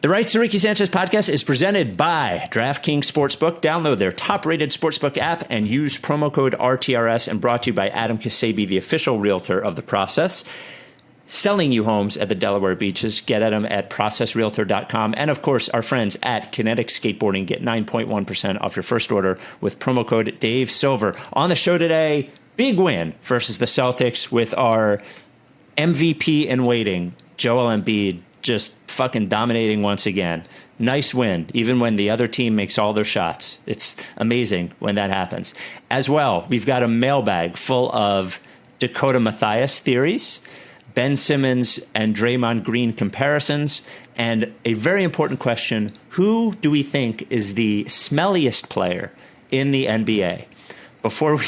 The Rights to Ricky Sanchez podcast is presented by DraftKings Sportsbook. Download their top-rated sportsbook app and use promo code RTRS, and brought to you by Adam Kasabi, the official realtor of The Process. Selling you homes at the Delaware beaches. Get at them at processrealtor.com. And, of course, our friends at Kinetic Skateboarding. Get 9.1% off your first order with promo code Dave Silver. On the show today, big win versus the Celtics with our MVP in waiting, Joel Embiid, just fucking dominating once again. Nice win, even when the other team makes all their shots. It's amazing when that happens. As well, we've got a mailbag full of Dakota Mathias theories, Ben Simmons and Draymond Green comparisons, and a very important question: who do we think is the smelliest player in the NBA? Before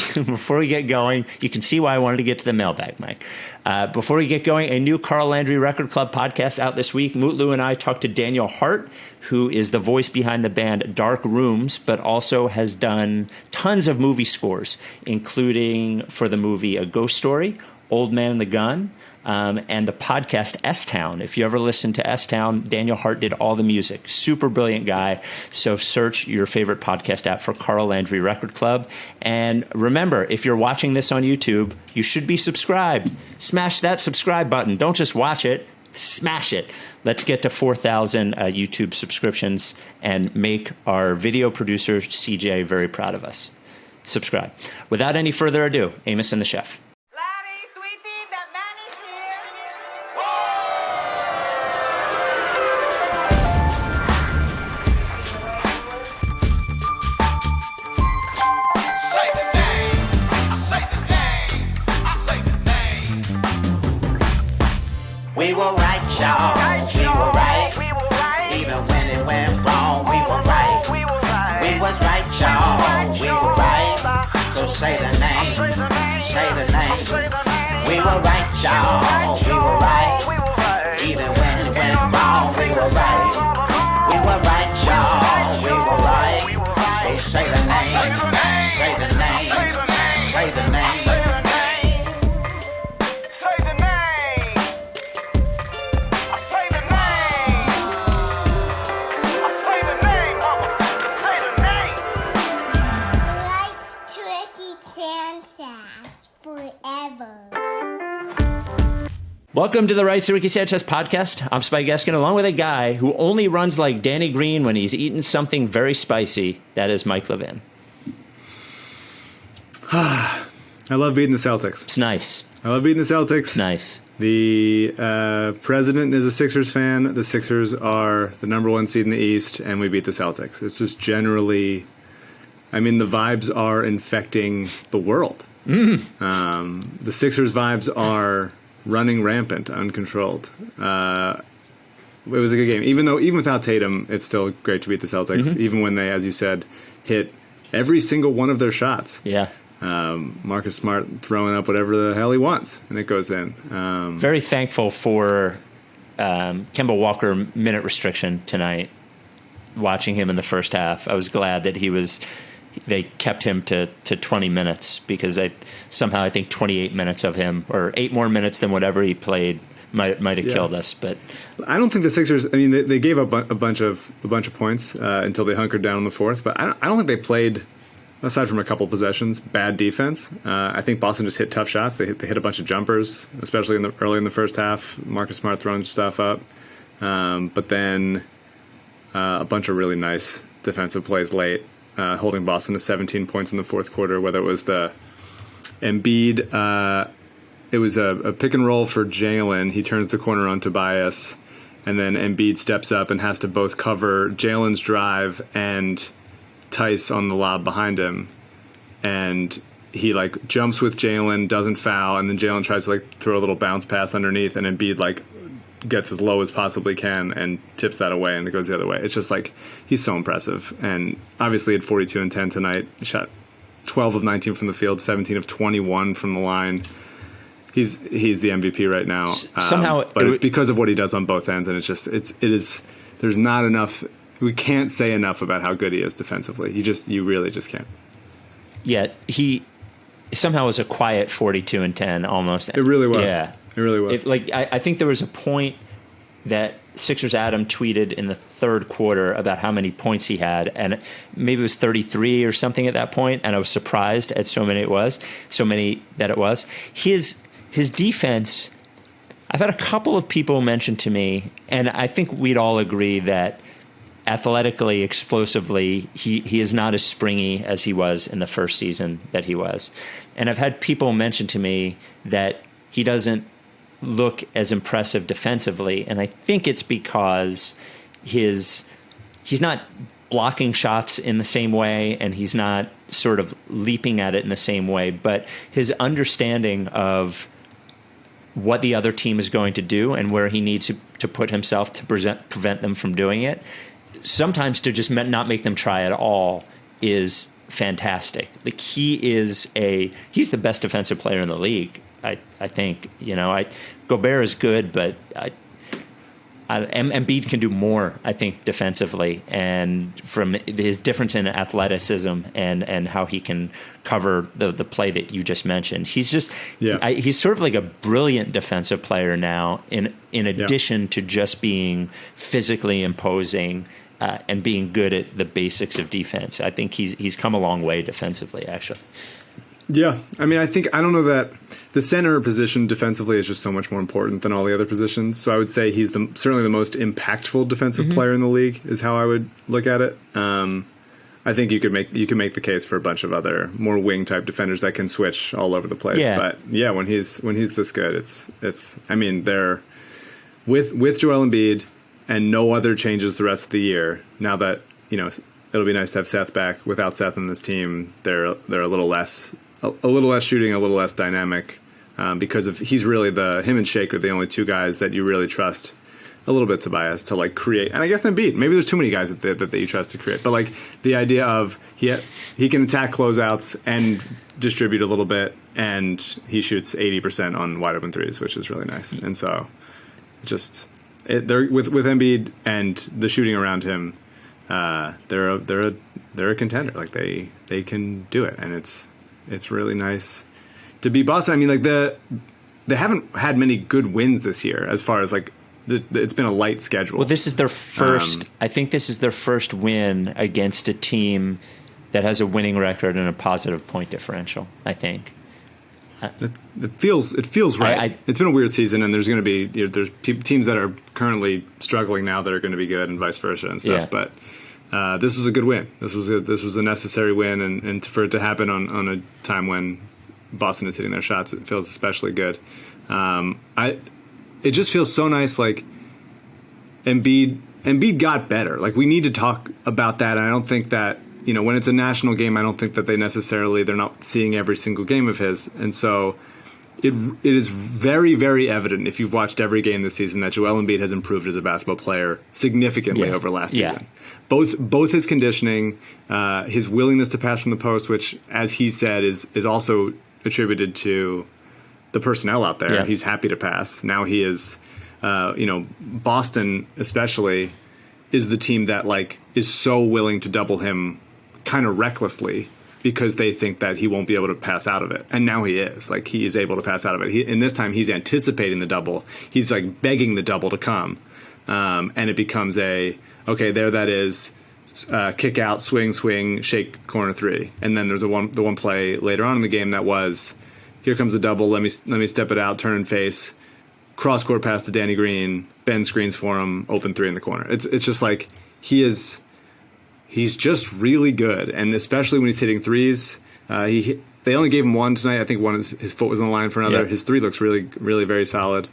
we get going, you can see why I wanted to get to the mailbag, Mike. Before we get going, a new Carl Landry Record Club podcast out this week. Mutlu and I talked to Daniel Hart, who is the voice behind the band Dark Rooms, but also has done tons of movie scores, including for the movie A Ghost Story, Old Man and the Gun, and the podcast S-Town. If you ever listen to S-Town, Daniel Hart did all the music. Super brilliant guy. So search your favorite podcast app for Carl Landry Record Club. And remember, if you're watching this on YouTube, you should be subscribed. Smash that subscribe button. Don't just watch it. Smash it. Let's get to 4,000 YouTube subscriptions and make our video producer, CJ, very proud of us. Subscribe. Without any further ado, Amos and the Chef. We were right, y'all. We were right. Even when it went wrong, we were right. We was right, y'all. We were right. So say the name. Say the name. We were right, y'all. We were right. Even when it went wrong, we were right. We were right, y'all. We were right. So say the name. Say the name. Say the name. Welcome to the Rights to Ricky Sanchez podcast. I'm Spike Eskin, along with a guy who only runs like Danny Green when he's eating something very spicy. That is Mike Levin. I love beating the Celtics. It's nice. I love beating the Celtics. It's nice. The president is a Sixers fan. The Sixers are the number one seed in the East, and we beat the Celtics. It's just generally, I mean, the vibes are infecting the world. The Sixers vibes are running rampant, uncontrolled. It was a good game. Even without Tatum, it's still great to beat the Celtics, even when they, as you said, hit every single one of their shots. Yeah. Marcus Smart throwing up whatever the hell he wants, and it goes in. Very thankful for Kemba Walker minute restriction tonight, watching him in the first half. I was glad that they kept him to 20 minutes, because I think 28 minutes of him, or 8 more minutes than whatever he played, might have killed us. But I don't think the Sixers, I mean, they gave up a bunch of points until they hunkered down in the fourth, but I don't think they played, aside from a couple possessions, bad defense. I think Boston just hit tough shots. They hit a bunch of jumpers, especially early in the first half. Marcus Smart throwing stuff up. But then a bunch of really nice defensive plays late, holding Boston to 17 points in the fourth quarter, whether it was the Embiid, it was a pick and roll for Jalen. He turns the corner on Tobias, and then Embiid steps up and has to both cover Jalen's drive and Tice on the lob behind him. And he jumps with Jalen, doesn't foul, and then Jalen tries to throw a little bounce pass underneath, and Embiid gets as low as possibly can and tips that away, and it goes the other way. It's just he's so impressive. And obviously at 42 and 10 tonight, shot 12 of 19 from the field, 17 of 21 from the line. He's the MVP right now. Somehow, but it's because of what he does on both ends, and there's not enough. We can't say enough about how good he is defensively. You really just can't. Yeah, he somehow was a quiet 42 and 10 almost. It really was. Yeah. It really was. I think there was a point that Sixers Adam tweeted in the third quarter about how many points he had, and maybe it was 33 or something at that point, and I was surprised at so many that it was. His defense, I've had a couple of people mention to me, and I think we'd all agree that athletically, explosively, he is not as springy as he was in the first season that he was. And I've had people mention to me that he doesn't look as impressive defensively, and I think it's because he's not blocking shots in the same way, and he's not sort of leaping at it in the same way, but his understanding of what the other team is going to do and where he needs to put himself to prevent them from doing it, sometimes to just not make them try at all, is fantastic. Like, he's the best defensive player in the league. I think, Gobert is good, but Embiid can do more, I think, defensively, and from his difference in athleticism and how he can cover the play that you just mentioned. He's just, he's sort of like a brilliant defensive player now, in addition to just being physically imposing and being good at the basics of defense. I think he's come a long way defensively, actually. Yeah, I mean, I don't know that the center position defensively is just so much more important than all the other positions. So I would say he's certainly the most impactful defensive player in the league, is how I would look at it. I think you could make the case for a bunch of other more wing type defenders that can switch all over the place. Yeah. But yeah, when he's this good, it's I mean, they're with Joel Embiid and no other changes the rest of the year. Now that it'll be nice to have Seth back. Without Seth on this team, they're a little less shooting, a little less dynamic, because he's really him and Shake are the only two guys that you really trust a little bit, Tobias, to like create. And I guess Embiid, maybe there's too many guys that you trust to create, but like the idea of he can attack closeouts and distribute a little bit, and he shoots 80% on wide open threes, which is really nice. And so they're with Embiid and the shooting around him, they're a contender. Like they can do it, and it's really nice to be Boston. I mean, like they haven't had many good wins this year, as far as like it's been a light schedule. Well, this is their first. I think this is their first win against a team that has a winning record and a positive point differential. I think it feels right. It's been a weird season, and there's going to be there's teams that are currently struggling now that are going to be good, and vice versa and stuff. Yeah. But this was a good win. This was a necessary win, and for it to happen on a time when Boston is hitting their shots, it feels especially good. It just feels so nice. Like Embiid got better. Like, we need to talk about that. And I don't think that when it's a national game, I don't think that they're not seeing every single game of his, and so it is very, very evident if you've watched every game this season that Joel Embiid has improved as a basketball player significantly over last season. Both his conditioning, his willingness to pass from the post, which, as he said, is also attributed to the personnel out there. Yeah. He's happy to pass. Now he is, Boston especially is the team that is so willing to double him kind of recklessly because they think that he won't be able to pass out of it. And now he is. He is able to pass out of it. And this time he's anticipating the double. He's begging the double to come. And it becomes okay, there that is, kick out, swing, shake, corner three. And then there's the one play later on in the game that was, here comes the double, let me step it out, turn and face, cross court pass to Danny Green, Ben screens for him, open three in the corner. It's just he's just really good, and especially when he's hitting threes. They only gave him one tonight. I think his foot was on the line for another. Yep. His three looks really, really very solid.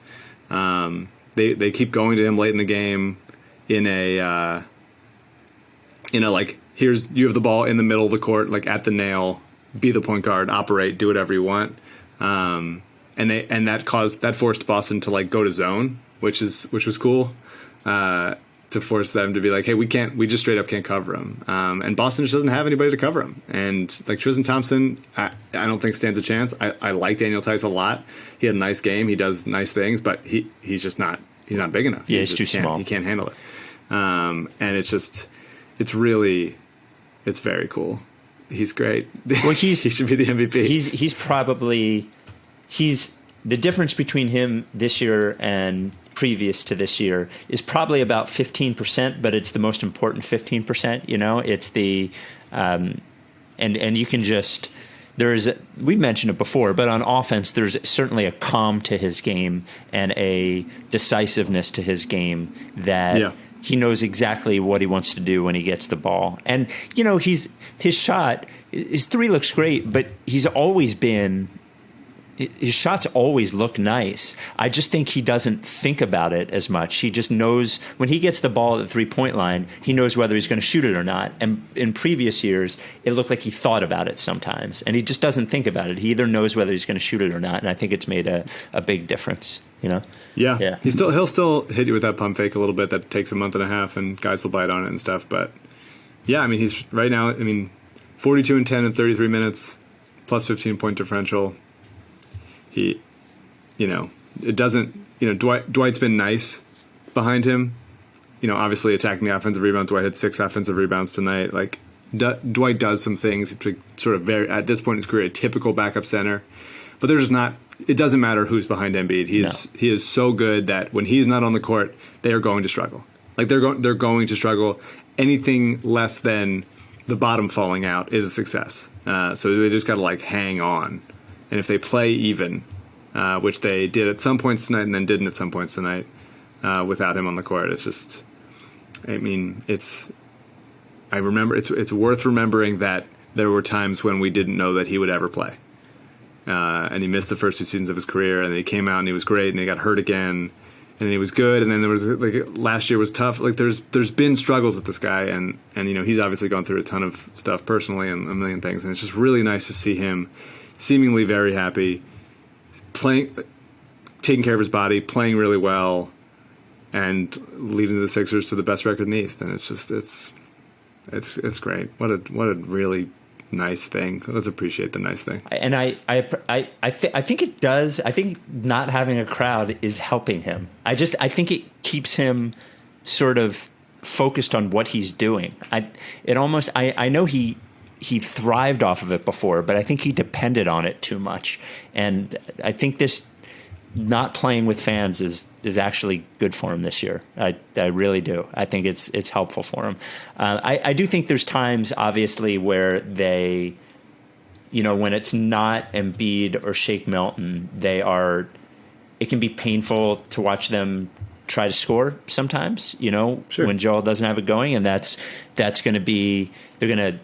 They keep going to him late in the game in a here's, you have the ball in the middle of the court, at the nail, be the point guard, operate, do whatever you want. And that forced Boston to go to zone, which was cool. To force them to be hey, we just straight up can't cover him. And Boston just doesn't have anybody to cover him. And Tristan Thompson, I don't think stands a chance. I like Daniel Tice a lot. He had a nice game. He does nice things, but he's just not big enough. Yeah, he's too small. He can't handle it. And it's very cool. He's great. Well, he should be the MVP. He's the difference between him this year and previous to this year is probably about 15%, but it's the most important 15%. You know, it's the and you can just we mentioned it before, but on offense, there's certainly a calm to his game and a decisiveness to his game that he knows exactly what he wants to do when he gets the ball. And, you know, his shot, his three looks great, but his shots always look nice. I just think he doesn't think about it as much. He just knows when he gets the ball at the 3-point line, he knows whether he's going to shoot it or not. And in previous years, it looked like he thought about it sometimes, and he just doesn't think about it. He either knows whether he's going to shoot it or not, and I think it's made a big difference, you know? Yeah. He'll still hit you with that pump fake a little bit that takes a month and a half, and guys will bite on it and stuff. But, yeah, I mean, he's right now, 42 and 10 in 33 minutes, plus 15-point differential. He, it doesn't, Dwight's been nice behind him. Obviously attacking the offensive rebound. Dwight had 6 offensive rebounds tonight. Like, Dwight does some things to sort of at this point in his career, a typical backup center. But they're just not, it doesn't matter who's behind Embiid. He is so good that when he's not on the court, they are going to struggle. Like, they're going to struggle. Anything less than the bottom falling out is a success. So they just got to, hang on. And if they play even, which they did at some points tonight and then didn't at some points tonight without him on the court, it's just, it's worth remembering that there were times when we didn't know that he would ever play. And he missed the first 2 seasons of his career, and then he came out and he was great, and he got hurt again, and then he was good, and then there was, last year was tough. There's been struggles with this guy, and he's obviously gone through a ton of stuff personally and a million things, and it's just really nice to see him seemingly very happy, playing, taking care of his body, playing really well, and leading the Sixers to the best record in the East. And it's just it's great. What a really nice thing. Let's appreciate the nice thing. And I think it does. I think not having a crowd is helping him. I think it keeps him sort of focused on what he's doing. I know he thrived off of it before, but I think he depended on it too much. And I think this not playing with fans is actually good for him this year. I really do. I think it's helpful for him. I do think there's times, obviously, where they, when it's not Embiid or Shake Milton, it can be painful to watch them try to score sometimes, Sure. When Joel doesn't have it going, and that's going to be, they're going to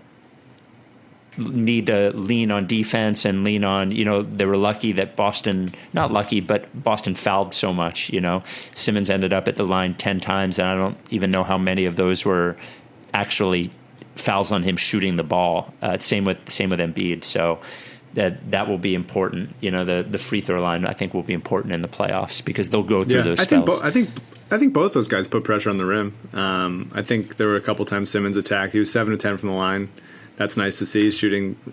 need to lean on defense and lean on, they were lucky that not lucky, but Boston fouled so much, Simmons ended up at the line 10 times, and I don't even know how many of those were actually fouls on him shooting the ball. Same with Embiid. So that will be important. The free throw line, I think, will be important in the playoffs because they'll go through those spells. I think both those guys put pressure on the rim. I think there were a couple times Simmons attacked. He was 7 of 10 from the line. That's nice to see. He's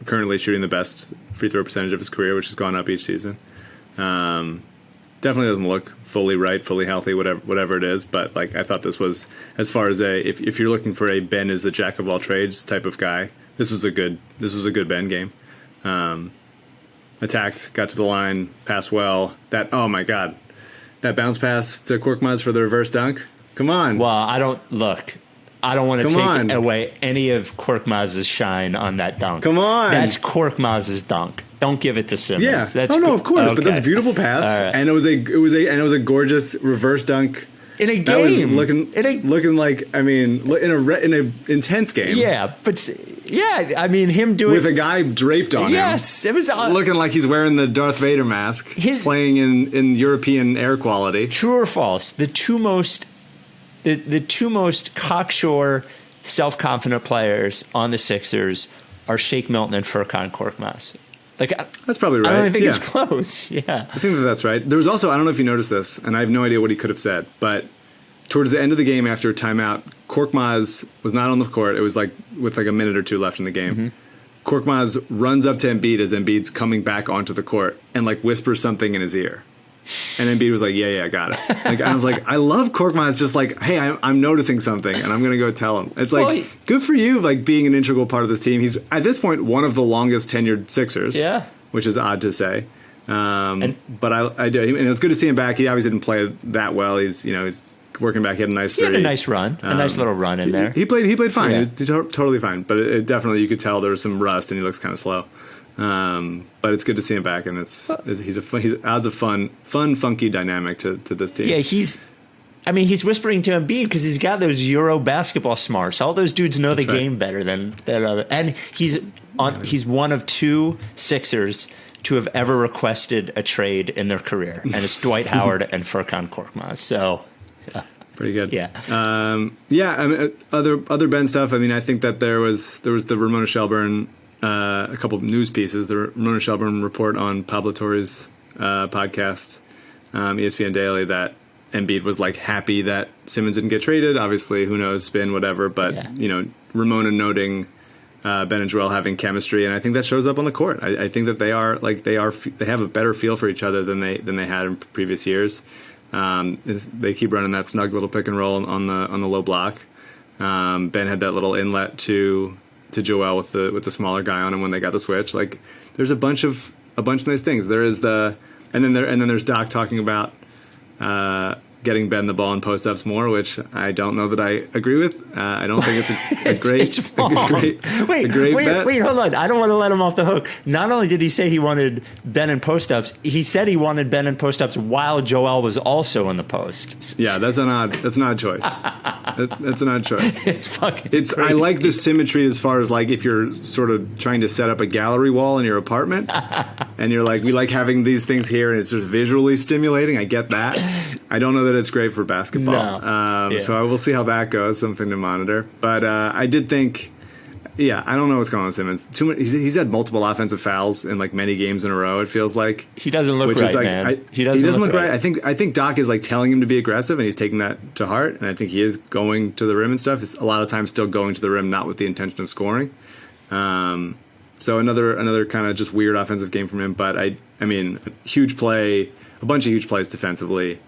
currently shooting the best free throw percentage of his career, which has gone up each season. Definitely doesn't look fully right, fully healthy, whatever it is. But I thought this was, as far as if you're looking for a Ben is the jack of all trades type of guy, this was a good Ben game. Attacked, got to the line, passed well. Oh my God, that bounce pass to Korkmaz for the reverse dunk. Come on. Well, I don't want to take away any of Korkmaz's shine on that dunk. Come on. That's Korkmaz's dunk. Don't give it to Simmons. Yeah. That's of course. Okay. But that's a beautiful pass, right. and it was a gorgeous reverse dunk in a game. That was looking like in a intense game. Yeah, but him doing with a guy draped on him. Yes, it was looking like he's wearing the Darth Vader mask. Playing in European air quality. True or false? The two most cocksure, self-confident players on the Sixers are Shake Milton and Furkan Korkmaz. That's probably right. I don't think it's close. Yeah, I think that's right. There was also, I don't know if you noticed this, and I have no idea what he could have said, but towards the end of the game after a timeout, Korkmaz was not on the court. It was with a minute or two left in the game. Mm-hmm. Korkmaz runs up to Embiid as Embiid's coming back onto the court and whispers something in his ear. And Embiid was like, yeah, I got it. I was like, I love Korkmaz just hey, I'm noticing something, and I'm going to go tell him. It's good for you, being an integral part of this team. He's, at this point, one of the longest tenured Sixers. Yeah. Which is odd to say. But I do, and it was good to see him back. He obviously didn't play that well. He's working back. He had a nice. He had a nice run, a nice little run in there. He played fine. Yeah. He was totally fine. But it definitely, you could tell there was some rust, and he looks kind of slow. But it's good to see him back, and he's adds a fun, funky dynamic to this team. Yeah, he's whispering to Embiid because he's got those Euro basketball smarts. All those dudes know the game better than other. And he's one of 2 Sixers to have ever requested a trade in their career, and it's Dwight Howard and Furkan Korkmaz. So pretty good. Yeah. I mean, other Ben stuff. I mean, I think that there was the Ramona Shelburne, a couple of news pieces. The Ramona Shelburne report on Pablo Torre's podcast, ESPN Daily, that Embiid was like happy that Simmons didn't get traded. Obviously, who knows, spin, whatever. But Ramona noting Ben and Joel having chemistry, and I think that shows up on the court. I think that they have a better feel for each other than they had in previous years. They keep running that snug little pick and roll on the low block. Ben had that little inlet to Joel with the smaller guy on him when they got the switch. Like, there's a bunch of nice things. There is and then there's Doc talking about getting Ben the ball in post-ups more, which I don't know that I agree with. I don't think it's a great bet. Wait, hold on. I don't want to let him off the hook. Not only did he say he wanted Ben in post-ups, he said he wanted Ben in post-ups while Joel was also in the post. Yeah, that's an odd choice. That's an odd choice. It's fucking crazy. I like the symmetry as far as, like, if you're sort of trying to set up a gallery wall in your apartment and you're like, we like having these things here and it's just visually stimulating. I get that. I don't know that it's great for basketball. No. So I will see how that goes, something to monitor. But I did think, I don't know what's going on with Simmons. He's had multiple offensive fouls in like many games in a row, it feels like. He doesn't look right, man. He doesn't look right. I think Doc is like telling him to be aggressive, and he's taking that to heart, and I think he is going to the rim and stuff. It's a lot of times still going to the rim, not with the intention of scoring. So another kind of just weird offensive game from him, but I mean, a bunch of huge plays defensively.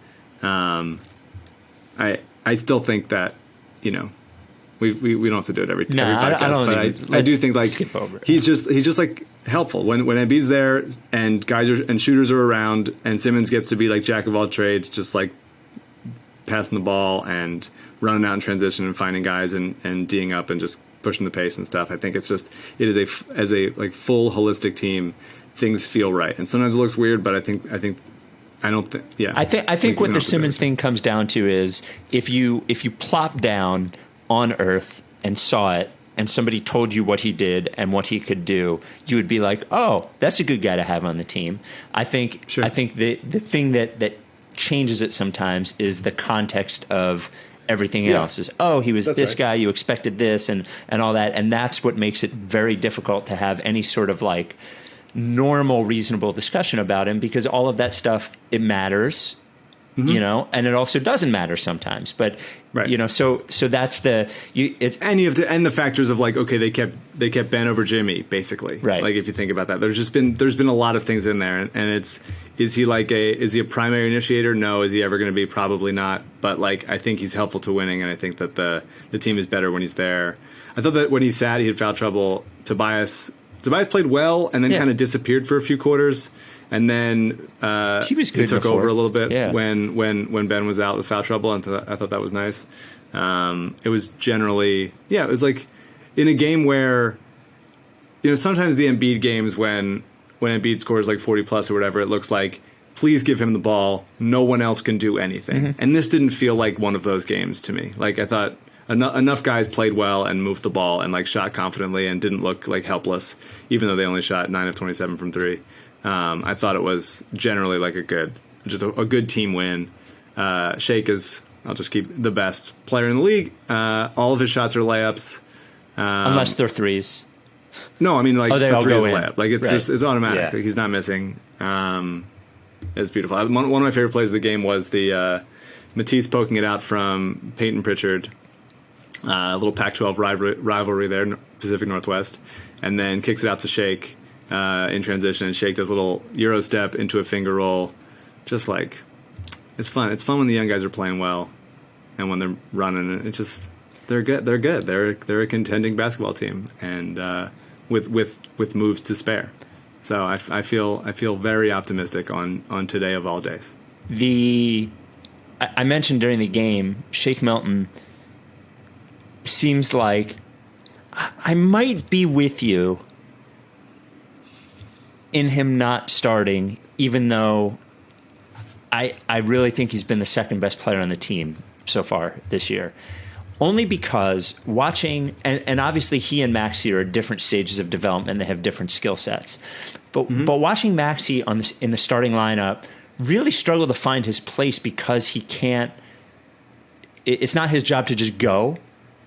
I still think that, we don't have to do it every podcast, but I do think, like, he's just like helpful when Embiid's there and guys and shooters are around, and Simmons gets to be like jack of all trades, just like passing the ball and running out in transition and finding guys and D'ing up and just pushing the pace and stuff. I think as a like full holistic team, things feel right, and sometimes it looks weird, but I think what the Simmons thing comes down to is if you plop down on Earth and saw it, and somebody told you what he did and what he could do, you would be like, oh, that's a good guy to have on the team. I think the thing that changes it sometimes is the context of everything else. Is, he was this guy, you expected this and all that, and that's what makes it very difficult to have any sort of like normal, reasonable discussion about him, because all of that stuff, it matters, and it also doesn't matter sometimes. But so that's and you have to end the factors of, like, okay, they kept Ben over Jimmy, basically, right? Like, if you think about that, there's been a lot of things in there, and is he a primary initiator? No. Is he ever going to be? Probably not. But, like, I think he's helpful to winning, and I think that the team is better when he's there. I thought that when he sat, he had foul trouble. Tobias played well and then kind of disappeared for a few quarters, and then he was good. He took over a little bit when Ben was out with foul trouble, and I thought that was nice. It was generally it was like in a game where sometimes the Embiid games when Embiid scores like 40 plus or whatever, it looks like, please give him the ball, no one else can do anything, and this didn't feel like one of those games to me. Like, I thought enough guys played well and moved the ball and, like, shot confidently and didn't look like helpless, even though they only shot 9 of 27 from 3. I thought it was generally like a good team win. Shake is, I'll just keep, the best player in the league. All of his shots are layups, unless they're threes. No, I mean, like, they the all three is go a in. layup. Like, it's just, it's automatic. Yeah. Like, he's not missing. It's beautiful. One of my favorite plays of the game was the Matisse poking it out from Peyton Pritchard. A little Pac-12 rivalry there, Pacific Northwest, and then kicks it out to Shake in transition, and Shake does a little Euro step into a finger roll. Just like, it's fun. It's fun when the young guys are playing well, and when they're running. It's just, they're good. They're a contending basketball team, and with moves to spare. So I feel very optimistic on today of all days. I mentioned during the game, Shake Milton seems like I might be with you in him not starting, even though I really think he's been the second best player on the team so far this year. Only because watching, and obviously he and Maxey are at different stages of development. They have different skill sets. But watching Maxey in the starting lineup really struggle to find his place because he can't, it's not his job to just go.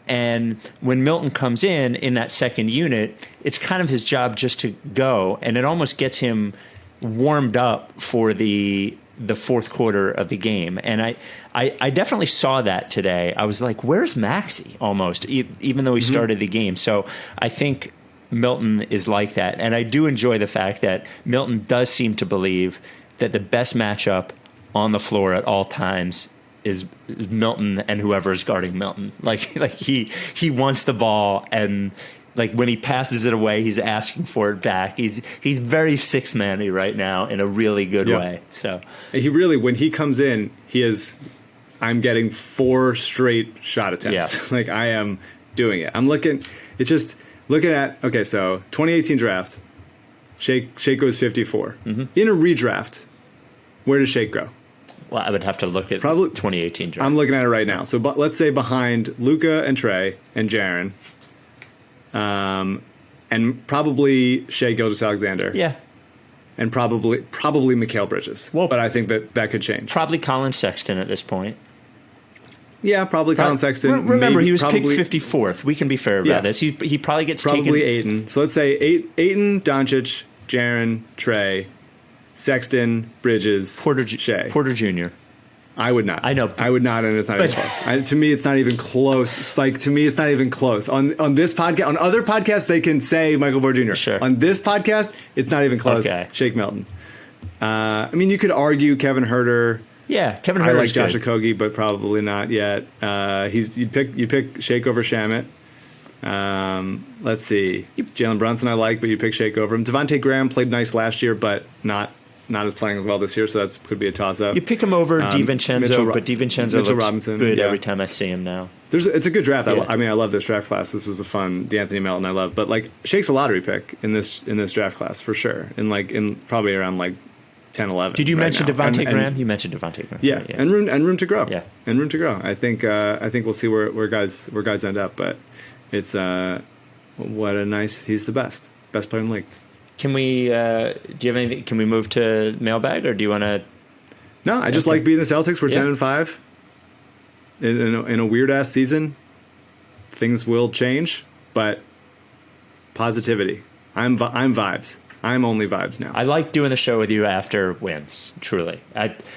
And when Milton comes in that second unit, it's kind of his job just to go. And it almost gets him warmed up for the fourth quarter of the game. And I definitely saw that today. I was like, where's Maxey almost, even though he started the game. So I think Milton is like that. And I do enjoy the fact that Milton does seem to believe that the best matchup on the floor at all times is Milton and whoever is guarding Milton. Like he wants the ball, and like when he passes it away, he's asking for it back. He's very six-man-y right now in a really good way. So he really, when he comes in, I'm getting 4 straight shot attempts. Yeah. Like I am doing it. I'm looking at, okay, so 2018 draft, Shake goes 54. In a redraft, where does Shake go? Well, I would have to look at Probably 2018 draft. I'm looking at it right now. So let's say behind Luka and Trey and Jaren, and probably Shai Gilgeous-Alexander. Yeah. And probably Mikal Bridges. Well, but I think that could change. Probably Colin Sexton at this point. Yeah, probably Colin Sexton. Remember, he was picked 54th. We can be fair about this. He probably gets probably taken. Ayton. So let's say Ayton, Doncic, Jaren, Trey, Sexton, Bridges, Shai. Porter Jr. I would not. I know. I would not, and it's not even close. To me, it's not even close. Spike, to me, it's not even close. On this podcast, on other podcasts, they can say Michael Porter Jr. Sure. On this podcast, it's not even close. Okay. Shake Milton. I mean, you could argue Kevin Huerter. Yeah, Kevin Huerter. I like Josh Okogie, but probably not yet. You'd pick Shake over Shamet. Let's see. Jalen Brunson I like, but you pick Shake over him. Devontae Graham played nice last year, but not as playing as well this year, so that could be a toss-up. You pick him over DiVincenzo, but DiVincenzo looks Robinson, good every time I see him now. It's a good draft. Yeah. I love this draft class. This was a fun D'Anthony Melton I love, but like Shake's a lottery pick in this draft class for sure. In probably around like 10, 11. Did you mention Devontae Graham? And, you mentioned Devontae Graham. Yeah, and room to grow. Yeah, and room to grow. I think we'll see where guys end up, but it's he's the best player in the league. Can we? Do you have anything? Can we move to mailbag, or do you want to? No, I just like being the Celtics. We're 10-5. In a weird ass season, things will change, but positivity. I'm vibes. I'm only vibes now. I like doing the show with you after wins. Truly,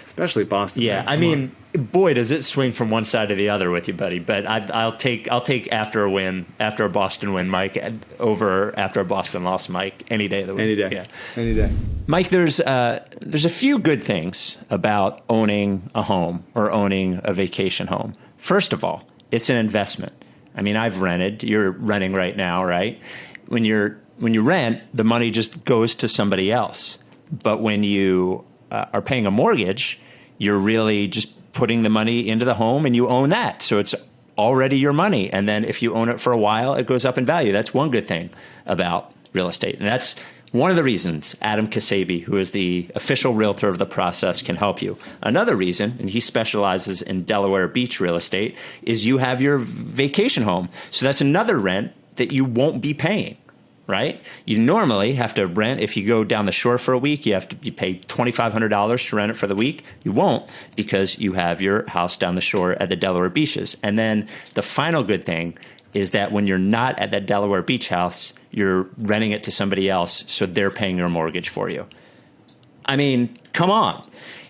especially Boston. Yeah, man. I mean, boy, does it swing from one side to the other with you, buddy. But I'll take after a win, after a Boston win, Mike, over after a Boston loss, Mike, any day of the week. Any day. Yeah. Any day. Mike, there's a few good things about owning a home or owning a vacation home. First of all, it's an investment. I mean, I've rented. You're renting right now, right? When you rent, the money just goes to somebody else. But when you are paying a mortgage, you're really just putting the money into the home and you own that. So it's already your money. And then if you own it for a while, it goes up in value. That's one good thing about real estate. And that's one of the reasons Adam Kasabi, who is the official realtor of the process, can help you. Another reason, and he specializes in Delaware Beach real estate, is you have your vacation home. So that's another rent that you won't be paying. Right? You normally have to rent. If you go down the shore for a week, you pay $2,500 to rent it for the week. You won't, because you have your house down the shore at the Delaware beaches. And then the final good thing is that when you're not at that Delaware beach house, you're renting it to somebody else, so they're paying your mortgage for you. I mean, come on.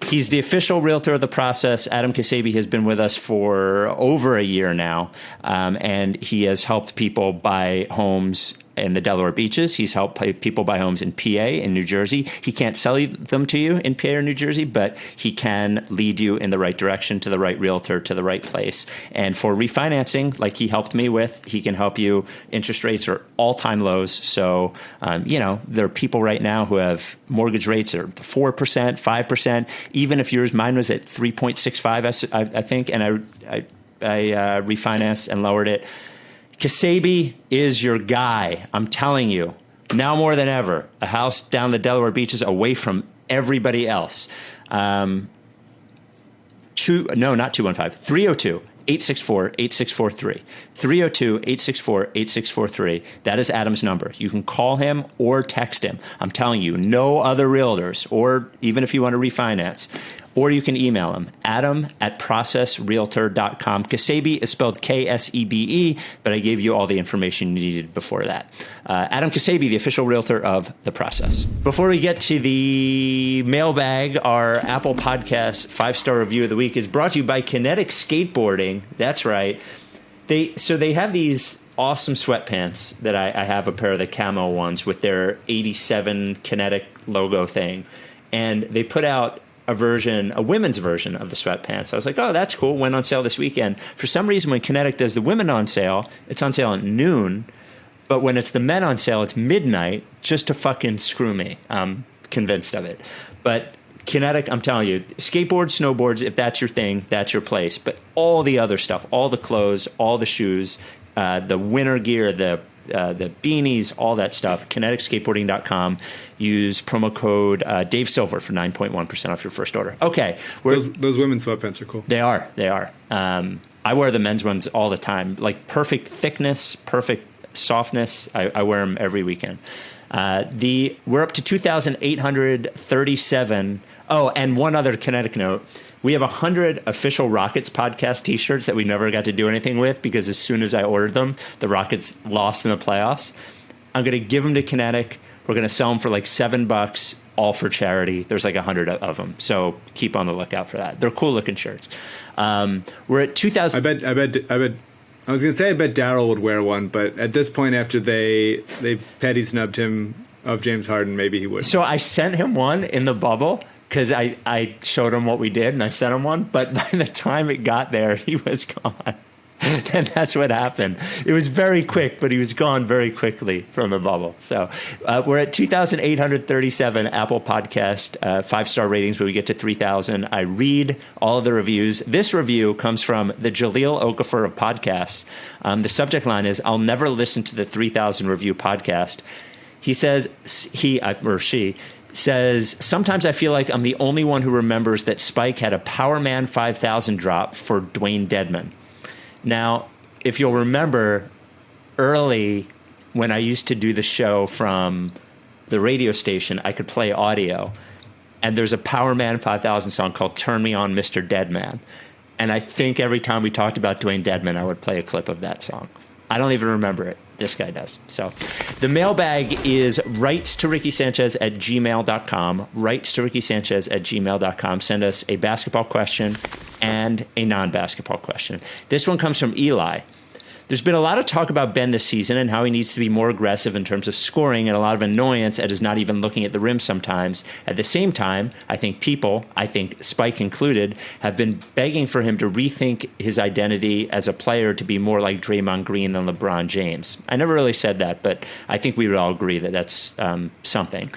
He's the official realtor of the process. Adam Kasabi has been with us for over a year now, and he has helped people buy homes in the Delaware Beaches. He's helped people buy homes in PA and New Jersey. He can't sell them to you in PA or New Jersey, but he can lead you in the right direction, to the right realtor, to the right place. And for refinancing, like he helped me with, he can help you. Interest rates are all-time lows. So, there are people right now who have mortgage rates are 4%, 5%. Even if mine was at 3.65, I think, and I refinanced and lowered it. Kasabi is your guy. I'm telling you, now more than ever, a house down the Delaware Beaches away from everybody else. 302-864-8643. 302-864-8643. That is Adam's number. You can call him or text him. I'm telling you, no other realtors, or even if you want to refinance. Or you can email him, adam@processrealtor.com. Kasabi is spelled Ksebe, but I gave you all the information you needed before that. Adam Kasabi, the official realtor of The Process. Before we get to the mailbag, our Apple Podcast 5-star review of the week is brought to you by Kinetic Skateboarding. That's right. They have these awesome sweatpants that I have a pair of the camo ones with their 87 Kinetic logo thing. And they put out a women's version of the sweatpants. I was like, oh, that's cool. Went on sale this weekend. For some reason, when Kinetic does the women on sale, it's on sale at noon. But when it's the men on sale, it's midnight, just to fucking screw me. I'm convinced of it. But Kinetic, I'm telling you, skateboards, snowboards, if that's your thing, that's your place. But all the other stuff, all the clothes, all the shoes, the winter gear, the beanies, all that stuff, kineticskateboarding.com. Use promo code Dave Silver for 9.1% off your first order. Okay. Those women's sweatpants are cool. They are. I wear the men's ones all the time. Like perfect thickness, perfect softness. I wear them every weekend. We're up to 2,837. Oh, and one other Kinetic note. We have 100 official Rockets podcast T-shirts that we never got to do anything with because as soon as I ordered them, the Rockets lost in the playoffs. I'm going to give them to Kinetic. We're going to sell them for like $7, all for charity. There's like 100 of them, so keep on the lookout for that. They're cool looking shirts. We're at 2,000. I was going to say I bet Darryl would wear one, but at this point, after they petty snubbed him of James Harden, maybe he would. So I sent him one in the bubble. Because I showed him what we did, and I sent him one. But by the time it got there, he was gone. And that's what happened. It was very quick, but he was gone very quickly from the bubble. So we're at 2,837 Apple Podcast 5-star ratings, where we get to 3,000. I read all of the reviews. This review comes from the Jaleel Okafor of podcasts. The subject line is, I'll never listen to the 3,000 review podcast. He says, she says, sometimes I feel like I'm the only one who remembers that Spike had a Power Man 5000 drop for Dwayne Dedman. Now, if you'll remember, early when I used to do the show from the radio station, I could play audio. And there's a Power Man 5000 song called Turn Me On, Mr. Deadman. And I think every time we talked about Dwayne Dedman, I would play a clip of that song. I don't even remember it. This guy does. So the mailbag is writestorickiesanchez@gmail.com. Writestorickiesanchez@gmail.com. Send us a basketball question and a non-basketball question. This one comes from Eli. There's been a lot of talk about Ben this season and how he needs to be more aggressive in terms of scoring, and a lot of annoyance at his not even looking at the rim sometimes. At the same time, I think Spike included, have been begging for him to rethink his identity as a player to be more like Draymond Green than LeBron James. I never really said that, but I think we would all agree that that's something.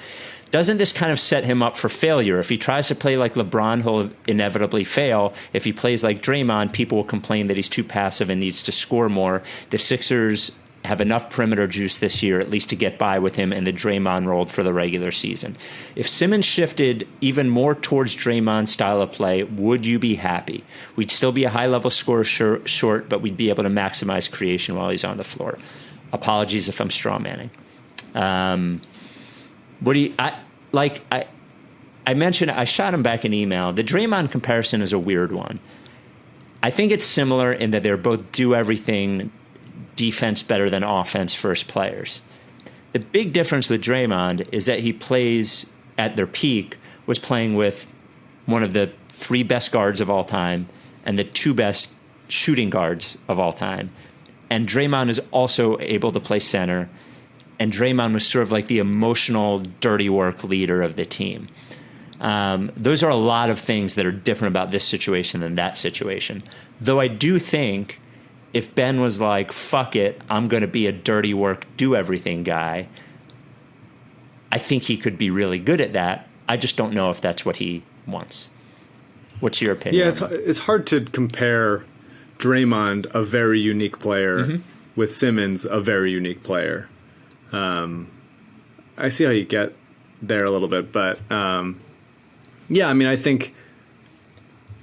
Doesn't this kind of set him up for failure? If he tries to play like LeBron, he'll inevitably fail. If he plays like Draymond, people will complain that he's too passive and needs to score more. The Sixers have enough perimeter juice this year, at least to get by with him in the Draymond role for the regular season. If Simmons shifted even more towards Draymond's style of play, would you be happy? We'd still be a high-level scorer short, but we'd be able to maximize creation while he's on the floor. Apologies if I'm strawmanning. What do you? I mentioned I shot him back an email. The Draymond comparison is a weird one. I think it's similar in that they're both do everything defense better than offense first players. The big difference with Draymond is that he plays at their peak was playing with one of the 3 best guards of all time and the 2 best shooting guards of all time. And Draymond is also able to play center Draymond was sort of like the emotional dirty work leader of the team. Those are a lot of things that are different about this situation than that situation. Though I do think if Ben was like, fuck it, I'm going to be a dirty work, do everything guy, I think he could be really good at that. I just don't know if that's what he wants. What's your opinion? Yeah, it's hard to compare Draymond, a very unique player, with Simmons, a very unique player. I see how you get there a little bit, but yeah, I mean, I think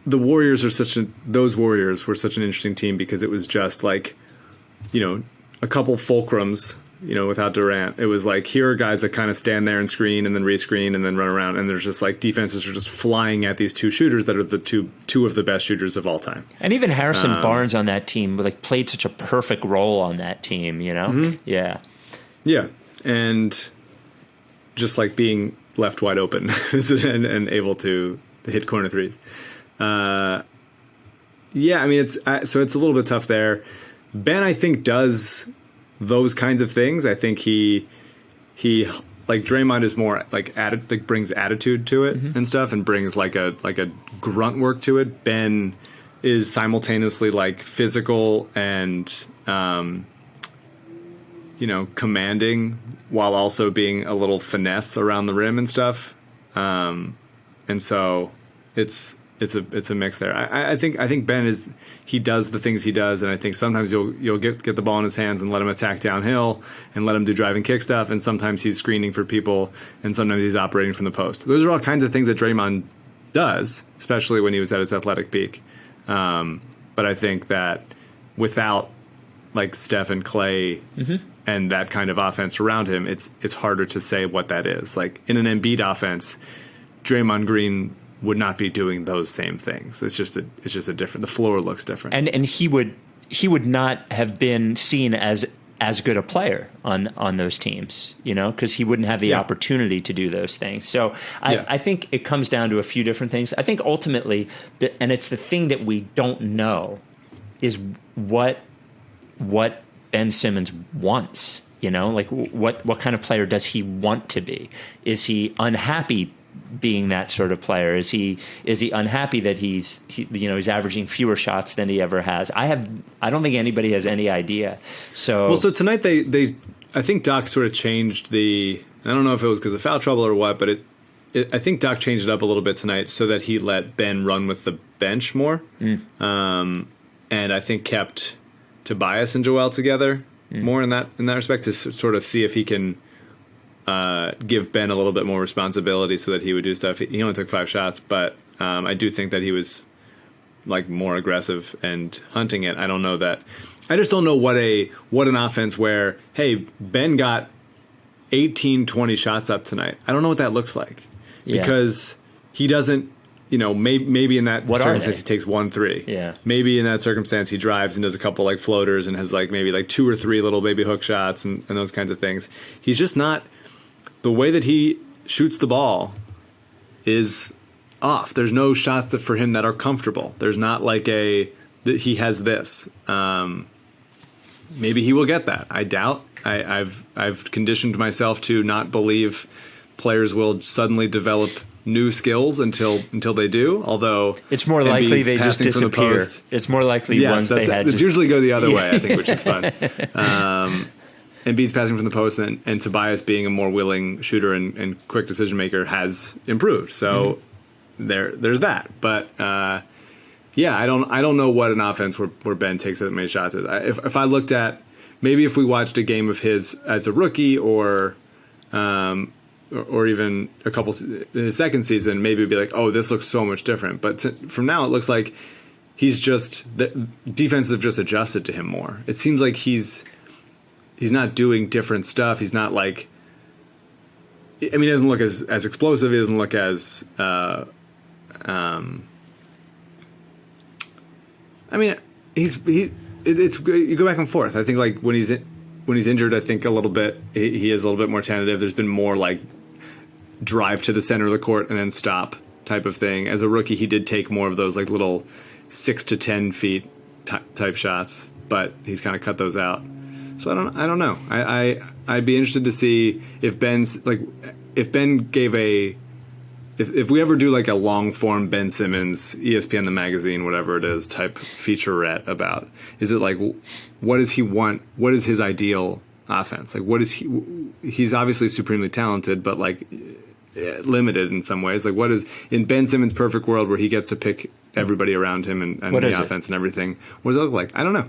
the Warriors are those Warriors were such an interesting team because it was just like, you know, a couple fulcrums, you know, without Durant. It was like, here are guys that kind of stand there and screen and then rescreen and then run around, and there's just like defenses are just flying at these two shooters that are the two of the best shooters of all time. And even Harrison Barnes on that team like played such a perfect role on that team, you know? Yeah. Yeah. And just like being left wide open and able to hit corner threes. Yeah, I mean, it's a little bit tough there. Ben, I think, does those kinds of things. I think he like Draymond is more like brings attitude to it and stuff, and brings like a grunt work to it. Ben is simultaneously like physical and you know, commanding while also being a little finesse around the rim and stuff. And so it's a mix there. I think Ben he does the things he does, and I think sometimes you'll get the ball in his hands and let him attack downhill and let him do drive and kick stuff, and sometimes he's screening for people, and sometimes he's operating from the post. Those are all kinds of things that Draymond does, especially when he was at his athletic peak. But I think that without like Steph and Clay and that kind of offense around him, it's harder to say what that is. Like in an Embiid offense, Draymond Green would not be doing those same things. It's just a different. The floor looks different, and he would not have been seen as good a player on those teams, you know, because he wouldn't have the opportunity to do those things. So I think it comes down to a few different things. I think ultimately, and it's the thing that we don't know, is what Ben Simmons wants. You know, like what kind of player does he want to be? Is he unhappy being that sort of player? Is he unhappy that he's averaging fewer shots than he ever has? I don't think anybody has any idea. So tonight I think Doc sort of changed I don't know if it was because of foul trouble or what, but I think Doc changed it up a little bit tonight so that he let Ben run with the bench more, and I think kept Tobias and Joel together more in that respect to sort of see if he can give Ben a little bit more responsibility so that he would do stuff. He only took 5 shots, but I do think that he was like more aggressive and hunting it. I don't know that. I just don't know what an offense where, hey, Ben got 18, 20 shots up tonight. I don't know what that looks like because he doesn't, you know, maybe in that circumstance he takes 1 3. Yeah. Maybe in that circumstance he drives and does a couple like floaters and has like maybe like 2 or 3 little baby hook shots and those kinds of things. He's just not. The way that he shoots the ball is off. There's no shots for him that are comfortable. There's not like he has this. Maybe he will get that. I doubt. I've conditioned myself to not believe players will suddenly develop new skills until they do. Although it's more likely they just disappear. It's more likely ones they had. It's usually go the other way, I think, which is fun. Embiid's passing from the post, and Tobias being a more willing shooter and quick decision maker has improved. So there's that. But yeah, I don't know what an offense where Ben takes that many shots is. If I looked at maybe if we watched a game of his as a rookie or even a couple in his second season, maybe it'd be like, oh, this looks so much different. But from now, it looks like the defenses have just adjusted to him more. It seems like he's not doing different stuff. He's not like, I mean, he doesn't look as explosive. He doesn't look as, I mean, it's you go back and forth. I think like when he's injured, I think a little bit he is a little bit more tentative. There's been more like drive to the center of the court and then stop type of thing. As a rookie, he did take more of those like little 6 to 10 feet type shots, but he's kind of cut those out. So I don't know. I'd be interested to see if Ben gave if we ever do like a long form Ben Simmons, ESPN the magazine, whatever it is, type featurette about, is it like, what does he want? What is his ideal offense? Like, what is he's obviously supremely talented, but like limited in some ways. Like, what is in Ben Simmons' perfect world where he gets to pick everybody around him and the offense and everything? What does it look like? I don't know.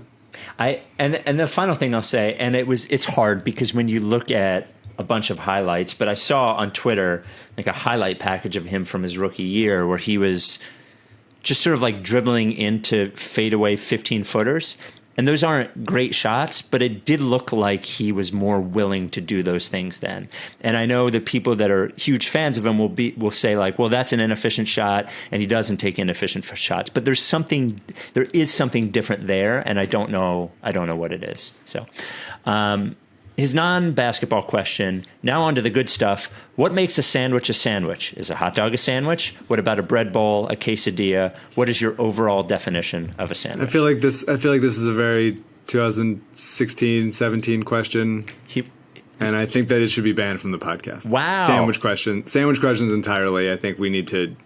And the final thing I'll say, and it's hard because when you look at a bunch of highlights, but I saw on Twitter like a highlight package of him from his rookie year where he was just sort of like dribbling into fadeaway 15-footers. And those aren't great shots, but it did look like he was more willing to do those things then. And I know the people that are huge fans of him will say like, well, that's an inefficient shot, and he doesn't take inefficient shots. But there is something different there, and I don't know what it is. So, his non-basketball question. Now on to the good stuff. What makes a sandwich a sandwich? Is a hot dog a sandwich? What about a bread bowl, a quesadilla? What is your overall definition of a sandwich? I feel like this is a very 2016-17 question. And I think that it should be banned from the podcast. Wow. Sandwich questions entirely. I think we need to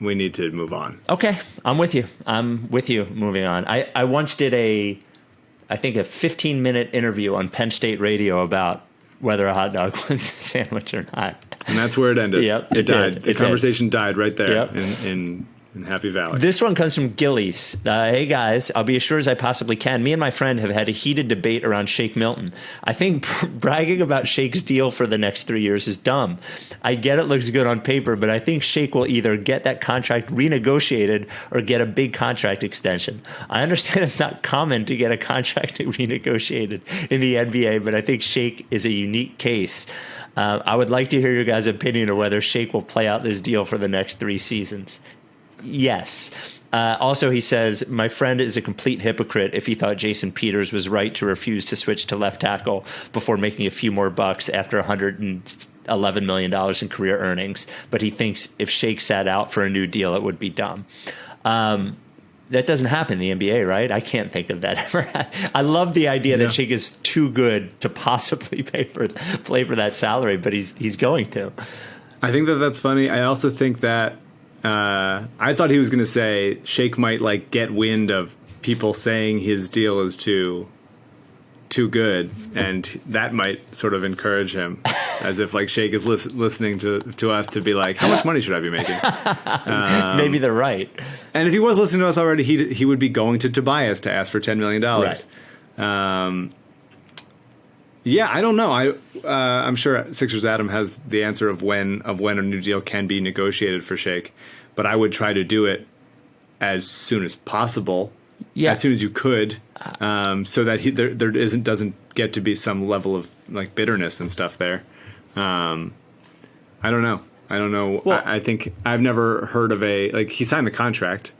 move on. Okay. I'm with you. Moving on. I once did a 15-minute interview on Penn State radio about whether a hot dog was a sandwich or not. And that's where it ended. Yep, it died. Did. The conversation died right there Yep. in Happy Valley. This one comes from Gillies. Hey, guys, I'll be as sure as I possibly can. Me and my friend have had a heated debate around Shake Milton. I think bragging about Shake's deal for the next 3 years is dumb. I get it looks good on paper, but I think Shake will either get that contract renegotiated or get a big contract extension. I understand it's not common to get a contract renegotiated in the NBA, but I think Shake is a unique case. I would like to hear your guys' opinion of whether Shake will play out this deal for the next 3 seasons. Yes. Also, he says, my friend is a complete hypocrite if he thought Jason Peters was right to refuse to switch to left tackle before making a few more bucks after $111 million in career earnings. But he thinks if Shake sat out for a new deal, it would be dumb. That doesn't happen in the NBA, right? I can't think of that ever. I love the idea that Shake is too good to possibly play for that salary, but he's going to. I think that's funny. I also think that I thought he was going to say Shake might like get wind of people saying his deal is too good, and that might sort of encourage him, as if like Shake is listening to us to be like, how much money should I be making? Maybe they're right. And if he was listening to us already, he would be going to Tobias to ask for $10 million. Right. Yeah, I don't know. I'm sure Sixers Adam has the answer of when a new deal can be negotiated for Shake, but I would try to do it as soon as possible, as soon as you could, so that there doesn't get to be some level of like bitterness and stuff there. I don't know. Well, I think I've never heard of he signed the contract,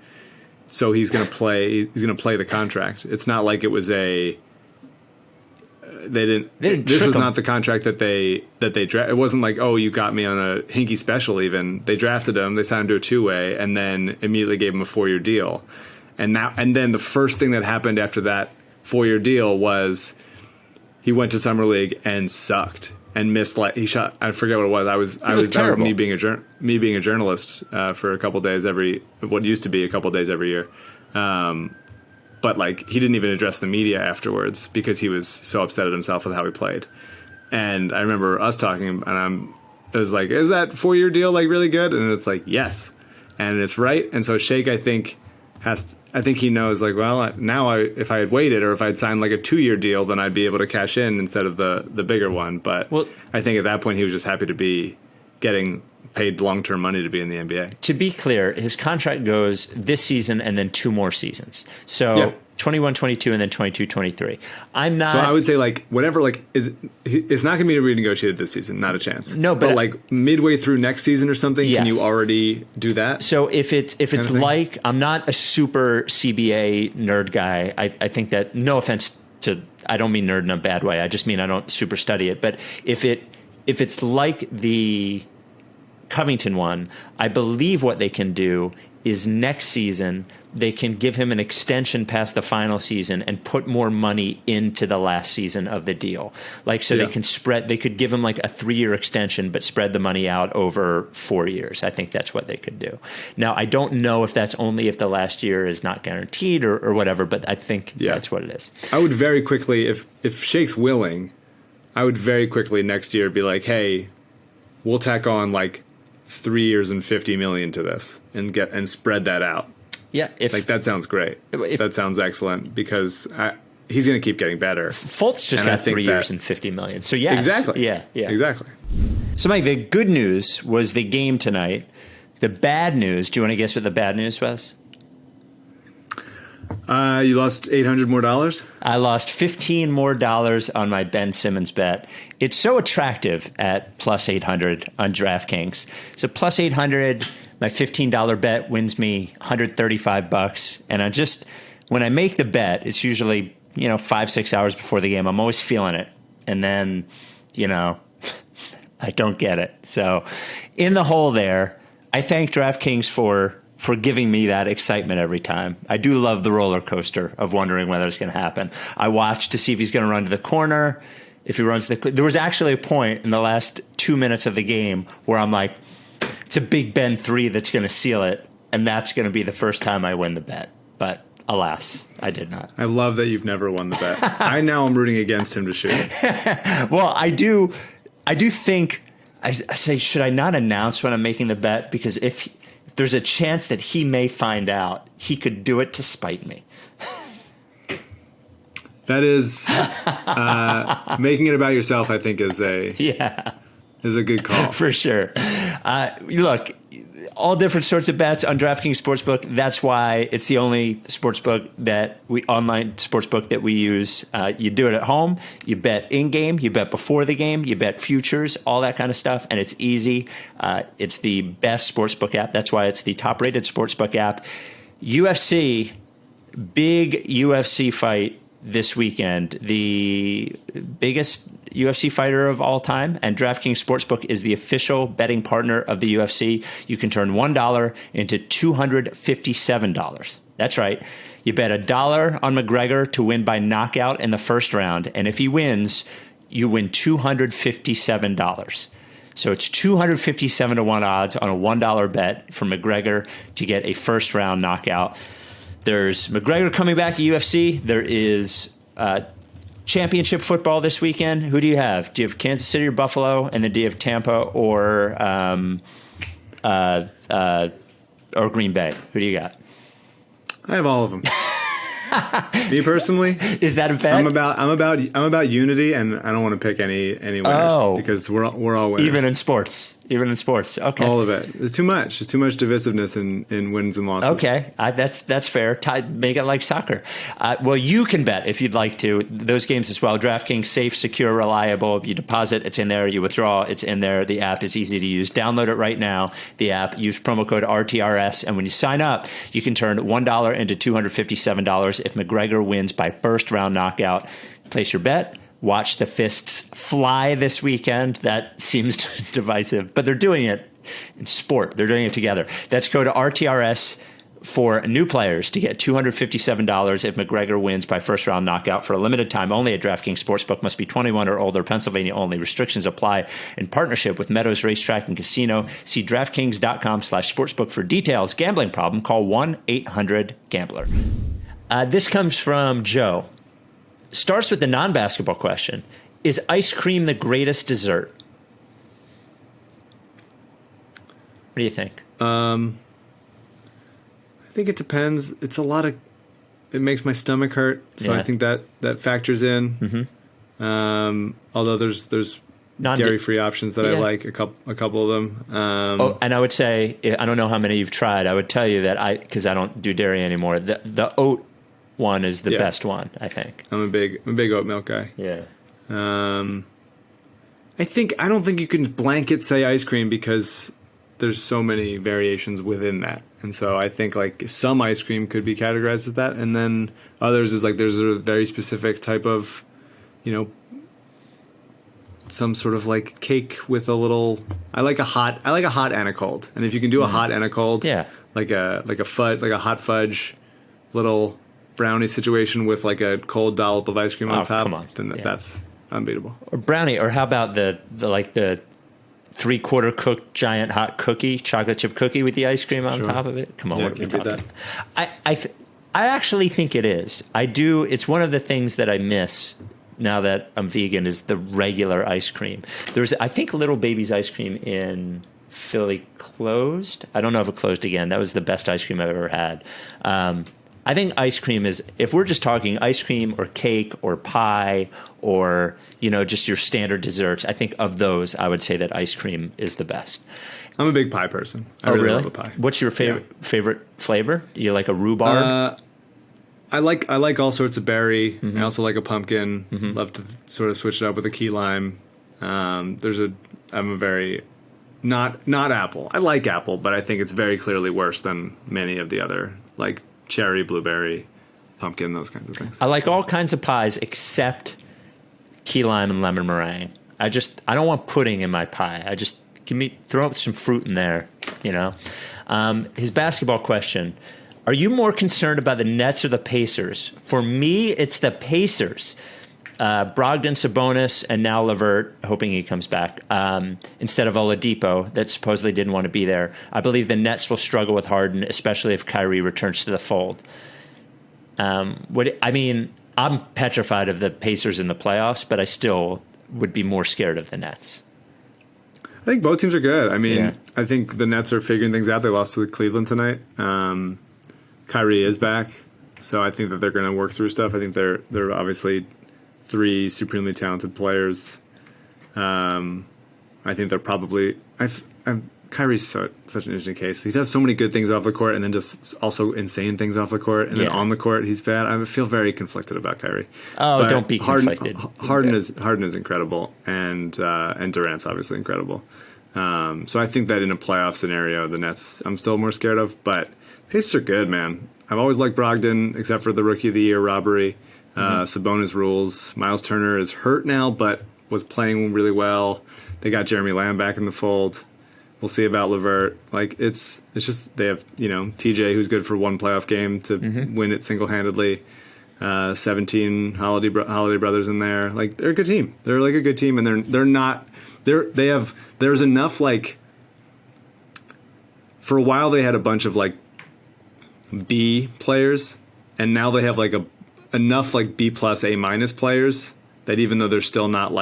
so he's going to play. He's going to play the contract. It's not like it was a. They didn't. This was not the contract that they drafted. It wasn't like, oh, you got me on a hinky special. Even they drafted him, they signed him to a 2-way, and then immediately gave him a 4-year deal. And then the first thing that happened after that 4-year deal was he went to summer league and sucked and missed. Like he shot. I forget what it was. That was me being a journalist for a couple days what used to be a couple days every year. But like he didn't even address the media afterwards because he was so upset at himself with how he played. And I remember us talking, and it was like, is that 4-year deal like really good? And it's like, yes, and it's right. And so Shake, I think he knows like, well, if I had waited or if I had signed like a 2-year deal, then I'd be able to cash in instead of the bigger one. But I think at that point he was just happy to be getting paid long-term money to be in the NBA. To be clear, his contract goes this season and then 2 more seasons. So 21-22 and then 22-23. So I would say like whatever it's not going to be renegotiated this season, not a chance. No, but like midway through next season or something, yes. Can you already do that? So if it's like, I'm not a super CBA nerd guy. I think that, no offense to, I don't mean nerd in a bad way. I just mean I don't super study it. But if it's like the Covington one. I believe what they can do is next season they can give him an extension past the final season and put more money into the last season of the deal. Like, so they can they could give him like a 3-year extension, but spread the money out over 4 years. I think that's what they could do. Now, I don't know if that's only if the last year is not guaranteed or whatever, but I think that's what it is. I would very quickly, if Shake's willing, I would very quickly next year be like, hey, we'll tack on like 3 years and $50 million to this and spread that out. Yeah, that sounds great. That sounds excellent because he's going to keep getting better. Fultz just got 3 years and $50 million. So yes, exactly, yeah, exactly. So Mike, the good news was the game tonight. The bad news. Do you want to guess what the bad news was? You lost $800 more. I lost $15 more on my Ben Simmons bet. It's so attractive at plus 800 on DraftKings. So plus 800. My $15 bet wins me $135, and when I make the bet, it's usually 5-6 hours before the game. I'm always feeling it, and then I don't get it. So in the hole there, I thank DraftKings for giving me that excitement every time. I do love the roller coaster of wondering whether it's going to happen. I watch to see if he's going to run to the corner. If he runs there was actually a point in the last 2 minutes of the game where I'm like, it's a Big Ben 3 that's going to seal it, and that's going to be the first time I win the bet. But alas, I did not. I love that you've never won the bet. I now am rooting against him to shoot. Well, I do think I say, should I not announce when I'm making the bet? Because if there's a chance that he may find out, he could do it to spite me. That is making it about yourself. I think is a good call for sure. Look, all different sorts of bets on DraftKings Sportsbook. That's why it's the only online sportsbook that we use. You do it at home. You bet in game. You bet before the game. You bet futures. All that kind of stuff, and it's easy. It's the best sportsbook app. That's why it's the top-rated sportsbook app. UFC, big UFC fight this weekend. The biggest UFC fighter of all time, and DraftKings Sportsbook is the official betting partner of the UFC. You can turn $1 into $257. That's right. You bet $1 on McGregor to win by knockout in the first round, and if he wins, you win $257. So it's 257 to 1 odds on a $1 bet for McGregor to get a first round knockout. There's McGregor coming back at UFC. There is championship football this weekend. Who do you have? Do you have Kansas City or Buffalo? And then do you have Tampa or Green Bay? Who do you got? I have all of them. Me personally, is that a bet? I'm about unity, and I don't want to pick any winners because we're all winners. Even in sports. Okay. All of it. There's too much. There's too much divisiveness in wins and losses. Okay. That's fair. Make it like soccer. Well, you can bet if you'd like to. Those games as well. DraftKings, safe, secure, reliable. You deposit, it's in there. You withdraw, it's in there. The app is easy to use. Download it right now. The app. Use promo code RTRS. And when you sign up, you can turn $1 into $257 if McGregor wins by first round knockout. Place your bet. Watch the fists fly this weekend. That seems divisive, but they're doing it in sport. They're doing it together. That's code RTRS for new players to get $257 if McGregor wins by first round knockout for a limited time only at DraftKings Sportsbook. Must be 21 or older. Pennsylvania only. Restrictions apply. In partnership with Meadows Racetrack and Casino. See DraftKings.com/sportsbook for details. Gambling problem? Call 1-800-GAMBLER. This comes from Joe. Starts with the non-basketball question. Is ice cream the greatest dessert? What do you think? I think it depends. It makes my stomach hurt, so I think that factors in. Mm-hmm. Although there's dairy-free options that I like, a couple of them. And I would say, I don't know how many you've tried. I would tell you that because I don't do dairy anymore, the oat one is the best one, I think. I'm a big oat milk guy. Yeah. I don't think you can blanket say ice cream because there's so many variations within that. And so I think like some ice cream could be categorized as that, and then others is like there's a very specific type of, some sort of like cake with a little. I like a hot and a cold. And if you can do a hot and a cold, like a hot fudge, little brownie situation with like a cold dollop of ice cream on top, then that's unbeatable. Or brownie, or how about the 3/4 cooked giant hot cookie, chocolate chip cookie with the ice cream on top of it? Come on, what are we talking? I actually think it is. I do. It's one of the things that I miss now that I'm vegan is the regular ice cream. I think Little Baby's ice cream in Philly closed. I don't know if it closed again. That was the best ice cream I've ever had. I think ice cream is, if we're just talking ice cream or cake or pie or, just your standard desserts, I think of those, I would say that ice cream is the best. I'm a big pie person. I really love a pie. What's your favorite flavor? You like a rhubarb? I like all sorts of berry. I also like a pumpkin. Love to sort of switch it up with a key lime. I'm a very not apple. I like apple, but I think it's very clearly worse than many of the other, like cherry, blueberry, pumpkin, those kinds of things. I like all kinds of pies except key lime and lemon meringue. I don't want pudding in my pie. Throw up some fruit in there, His basketball question: are you more concerned about the Nets or the Pacers? For me, it's the Pacers. Brogdon, Sabonis, and now LeVert, hoping he comes back, instead of Oladipo, that supposedly didn't want to be there. I believe the Nets will struggle with Harden, especially if Kyrie returns to the fold. I'm petrified of the Pacers in the playoffs, but I still would be more scared of the Nets. I think both teams are good. I think the Nets are figuring things out. They lost to Cleveland tonight. Kyrie is back, so I think that they're going to work through stuff. I think they're obviously three supremely talented players. I think they're probably. Kyrie's such an interesting case. He does so many good things off the court, and then just also insane things off the court. And then on the court, he's bad. I feel very conflicted about Kyrie. Oh, don't be conflicted. Harden is incredible, and Durant's obviously incredible. So I think that in a playoff scenario, the Nets I'm still more scared of. But Pacers are good, man. I've always liked Brogdon, except for the Rookie of the Year robbery. Sabonis rules. Miles Turner is hurt now, but was playing really well. They got Jeremy Lamb back in the fold. We'll see about LeVert. It's just they have TJ, who's good for one playoff game to win it single-handedly. 17 Holiday brothers in there. They're a good team. They're a good team, and there's enough for a while they had a bunch of B players, and now they have enough B plus A minus players that even though they're still not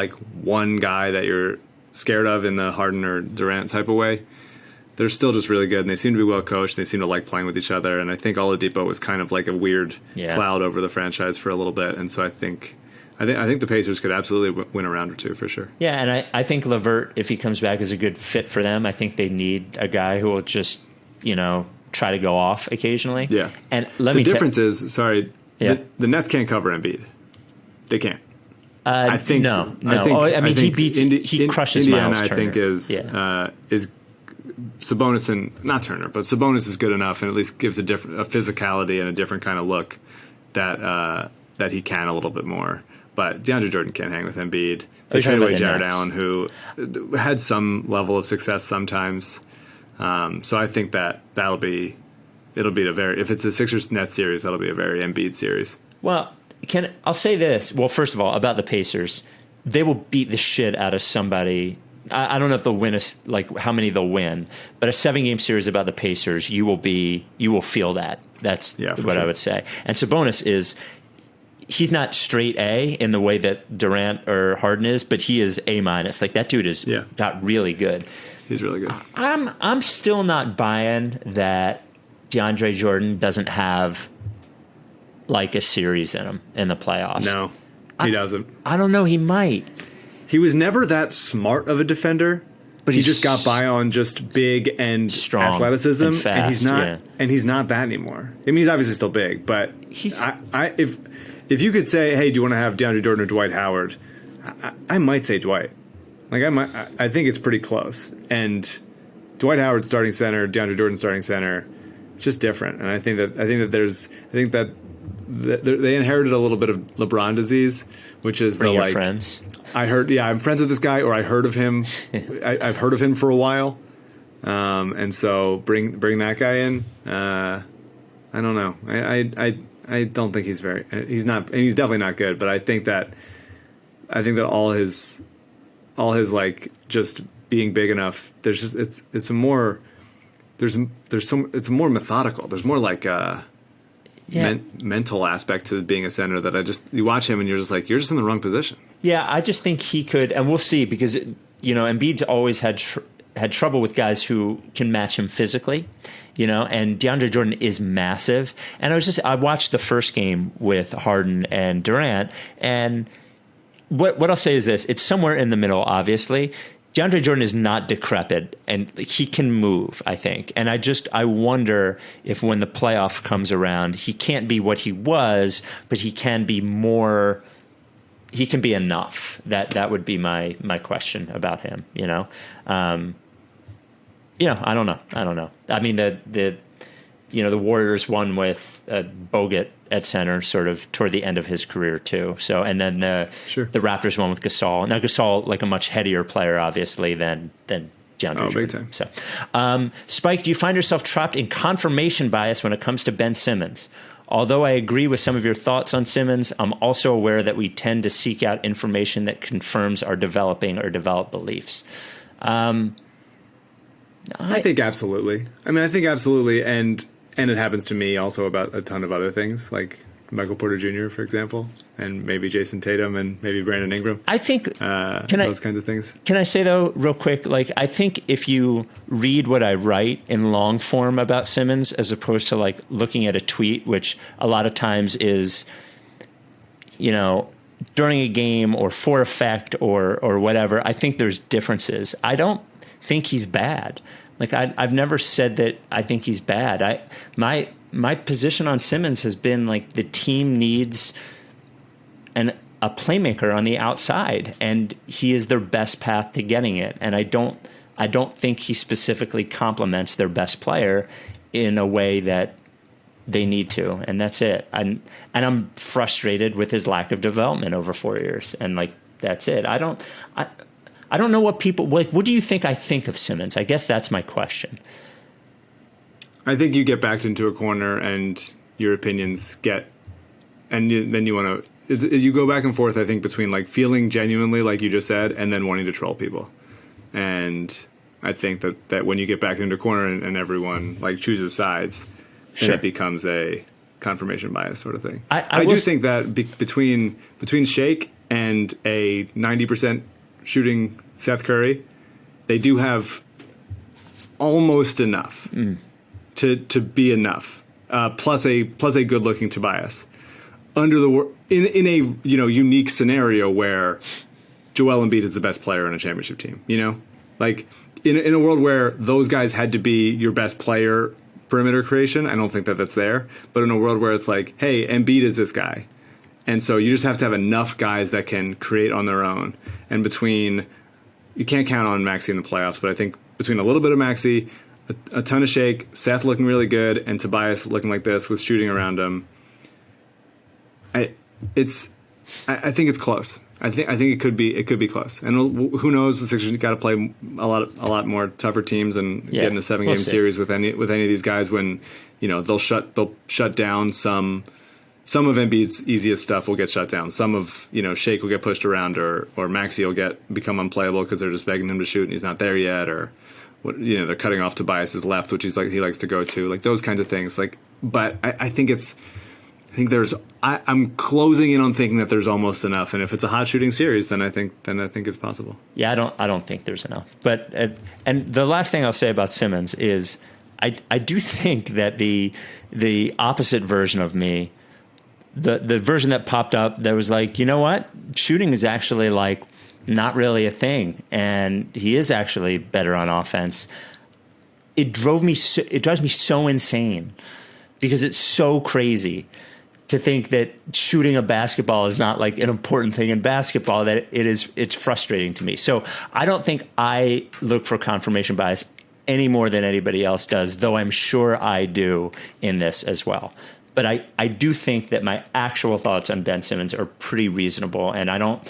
one guy that you're scared of in the Harden or Durant type of way, they're still just really good, and they seem to be well coached. They seem to like playing with each other, and I think Oladipo was kind of a weird cloud over the franchise for a little bit, and so I think the Pacers could absolutely win a round or two for sure. Yeah, and I think LeVert, if he comes back, is a good fit for them. I think they need a guy who will just try to go off occasionally. Yeah, and the difference is the Nets can't cover Embiid. They can't. I think no. He crushes Indiana, Miles Turner. I think is Sabonis and not Turner, but Sabonis is good enough and at least gives a physicality and a different kind of look that he can a little bit more. But DeAndre Jordan can't hang with Embiid. They traded away Jared Allen, who had some level of success sometimes. So I think it'll be if it's a Sixers-Nets series, that'll be a very Embiid series. Well, I'll say this. Well, first of all, about the Pacers, they will beat the shit out of somebody. I don't know if they'll win how many they'll win, but a 7-game series about the Pacers, you will feel that. That's what I would say. And Sabonis he's not straight A in the way that Durant or Harden is, but he is A minus. That dude is got really good. He's really good. I'm still not buying that DeAndre Jordan doesn't have a series in him in the playoffs. No, he doesn't. I don't know. He might. He was never that smart of a defender, but he just got by on just big and strong athleticism, and fast, and he's not that anymore. I mean, he's obviously still big, but if you could say, hey, do you want to have DeAndre Jordan or Dwight Howard? I might say Dwight. I think it's pretty close. And Dwight Howard starting center, DeAndre Jordan starting center, it's just different. And I think that they inherited a little bit of LeBron disease, which is Bring the your like friends. I heard, I'm friends with this guy, or I heard of him. I've heard of him for a while, and so bring that guy in. I don't know. I don't think he's he's not, and he's definitely not good. But I think that all his like just being big enough. There's just it's a more it's more methodical. There's more like mental aspect to being a center that you watch him and you're just like, you're just in the wrong position. Yeah, I just think he could, and we'll see, because Embiid's always had trouble with guys who can match him physically, and DeAndre Jordan is massive. And I watched the first game with Harden and Durant, and what I'll say is this: it's somewhere in the middle, obviously. DeAndre Jordan is not decrepit, and he can move, I think. And I wonder if when the playoff comes around, he can't be what he was, but he can be more. He can be enough. That would be my question about him. I don't know. I mean, the Warriors won with Bogut at center sort of toward the end of his career too. So, and then the Raptors won with Gasol. Now Gasol, like a much headier player, obviously, than DeAndre Jordan. Big time. So, Spike, do you find yourself trapped in confirmation bias when it comes to Ben Simmons? Although I agree with some of your thoughts on Simmons, I'm also aware that we tend to seek out information that confirms our developing or developed beliefs. I think absolutely. I think absolutely, and it happens to me also about a ton of other things, like Michael Porter Jr., for example, and maybe Jason Tatum and maybe Brandon Ingram. I think those kinds of things. Can I say, though, real quick, like, I think if you read what I write in long form about Simmons as opposed to like looking at a tweet, which a lot of times is, during a game or for effect or whatever, I think there's differences. I don't think he's bad. Like, I've never said that I think he's bad. My position on Simmons has been like the team needs a playmaker on the outside, and he is their best path to getting it. And I don't think he specifically complements their best player in a way that they need to, and that's it. And I'm frustrated with his lack of development over 4 years, and like that's it. I don't know what people like. What do you think I think of Simmons? I guess that's my question. I think you get backed into a corner and your opinions then you want to, you go back and forth, I think, between like feeling genuinely, like you just said, and then wanting to troll people. And I think that when you get back into a corner and everyone like chooses sides, then it becomes a confirmation bias sort of thing. I do think that between Shake and a 90% shooting Seth Curry, they do have almost enough to be enough. Plus a good looking Tobias in a unique scenario where Joel Embiid is the best player on a championship team. Like in a world where those guys had to be your best player perimeter creation, I don't think that's there. But in a world where it's like, hey, Embiid is this guy. And so you just have to have enough guys that can create on their own. And you can't count on Maxey in the playoffs, but I think between a little bit of Maxey, a ton of Shake, Seth looking really good, and Tobias looking like this with shooting around him, I think it's close. I think it could be close. And who knows? The Sixers got to play a lot more tougher teams and get in a 7-game series with any of these guys when they'll shut down some of Embiid's easiest stuff will get shut down. Some of Shake will get pushed around, or Maxey will become unplayable because they're just begging him to shoot and he's not there yet, or they're cutting off Tobias's left, which he likes to go to, like those kinds of things. Like, but I think I'm closing in on thinking that there's almost enough, and if it's a hot shooting series, then I think it's possible. Yeah, I don't think there's enough. But and the last thing I'll say about Simmons is I do think that the opposite version of me, the version that popped up that was like, you know what, shooting is actually like not really a thing, and he is actually better on offense. It drives me so insane because it's so crazy to think that shooting a basketball is not like an important thing in basketball, that it's frustrating to me. So I don't think I look for confirmation bias any more than anybody else does, though I'm sure I do in this as well. But I do think that my actual thoughts on Ben Simmons are pretty reasonable, and I'll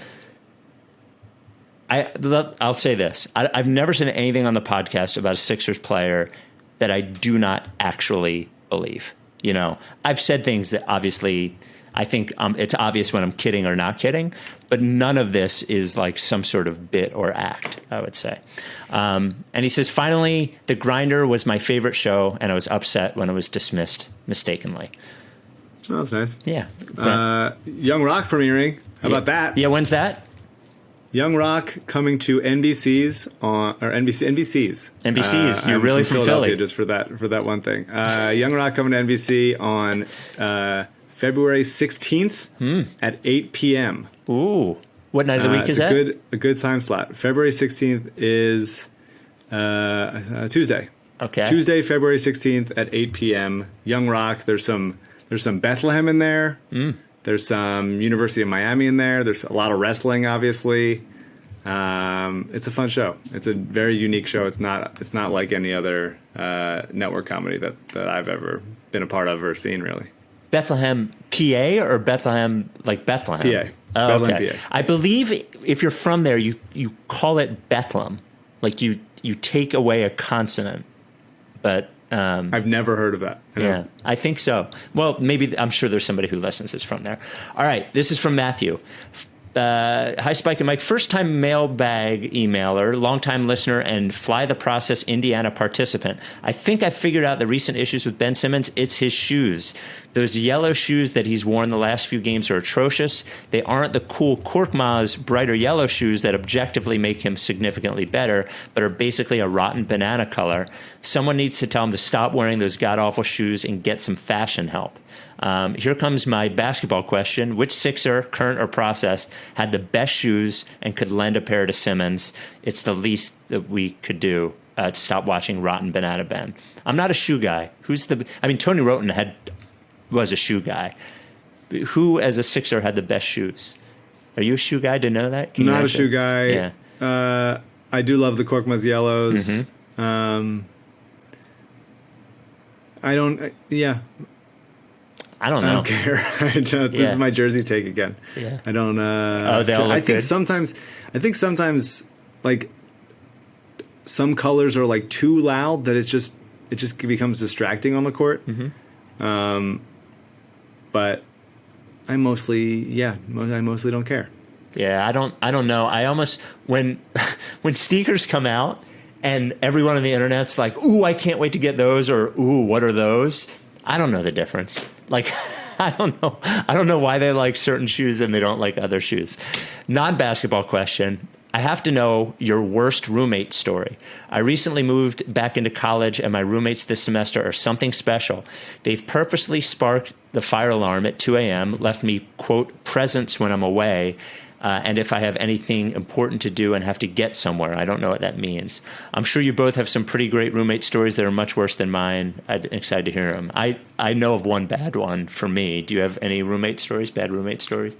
say this. I've never said anything on the podcast about a Sixers player that I do not actually believe. You know, I've said things that obviously I think it's obvious when I'm kidding or not kidding, but none of this is like some sort of bit or act, I would say. And he says, finally, The Grinder was my favorite show, and I was upset when it was dismissed mistakenly. Oh, that's nice. Yeah. Young Rock premiering. How about that? Yeah, when's that? Young Rock coming to NBC's. You're I'm really from from Philadelphia Philly. just for that one thing. Young Rock coming to NBC on February 16th at 8 p.m. Ooh. What night of the week is that? It's a good time slot. February 16th is Tuesday. Okay. Tuesday, February 16th at 8 p.m. Young Rock. There's some Bethlehem in there. There's some University of Miami in there. There's a lot of wrestling, obviously. It's a fun show. It's a very unique show. It's not like any other network comedy that I've ever been a part of or seen, really. Bethlehem, PA, or Bethlehem, like Bethlehem? PA. Oh, Bethlehem, okay. PA. I believe if you're from there, you call it Bethlehem. Like you take away a consonant. But I've never heard of that. yeah, I think so. Well, maybe I'm sure there's somebody who listens that's from there. All right, this is from Matthew. Hi, Spike and Mike. First-time mailbag emailer, longtime listener, and Fly the Process Indiana participant. I think I figured out the recent issues with Ben Simmons. It's his shoes. Those yellow shoes that he's worn the last few games are atrocious. They aren't the cool Korkmaz brighter yellow shoes that objectively make him significantly better, but are basically a rotten banana color. Someone needs to tell him to stop wearing those god-awful shoes and get some fashion help. Here comes my basketball question. Which Sixer, current or process, had the best shoes and could lend a pair to Simmons? It's the least that we could do to stop watching Rotten Banana Ben. I'm not a shoe guy. Tony Roten was a shoe guy. Who, as a Sixer, had the best shoes? Are you a shoe guy to know that? Not a shoe guy. Yeah. I do love the Korkmaz yellows. Mm-hmm. I don't. Yeah. I don't know. I don't care. This is my jersey take again. Yeah. I don't. They all look I think good? I think sometimes, like, some colors are like too loud that it just becomes distracting on the court. Mm-hmm. But I mostly don't care. Yeah, I don't know. I almost when sneakers come out and everyone on the internet's like, "Ooh, I can't wait to get those," or "Ooh, what are those?" I don't know the difference. Like, I don't know why they like certain shoes and they don't like other shoes. Non-basketball question. I have to know your worst roommate story. I recently moved back into college, and my roommates this semester are something special. They've purposely sparked the fire alarm at 2 a.m., left me, quote, presents when I'm away, and if I have anything important to do and have to get somewhere. I don't know what that means. I'm sure you both have some pretty great roommate stories that are much worse than mine. I'm excited to hear them. I know of one bad one for me. Do you have any roommate stories, bad roommate stories?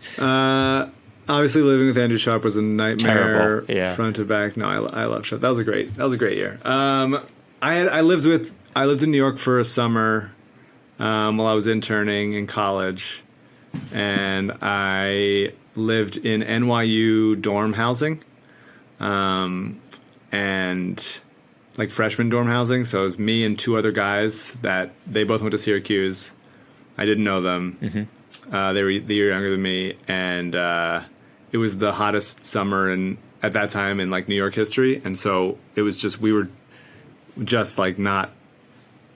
Obviously, living with Andrew Sharp was a nightmare. Terrible, yeah. Front to back. No, I love Sharp. That was a great year. I lived in New York for a summer while I was interning in college, and I lived in NYU dorm housing, and like freshman dorm housing. So it was me and two other guys that they both went to Syracuse. I didn't know them. Mm-hmm. They were the year younger than me, and it was the hottest summer at that time in like New York history. And so it was just, we were just like not,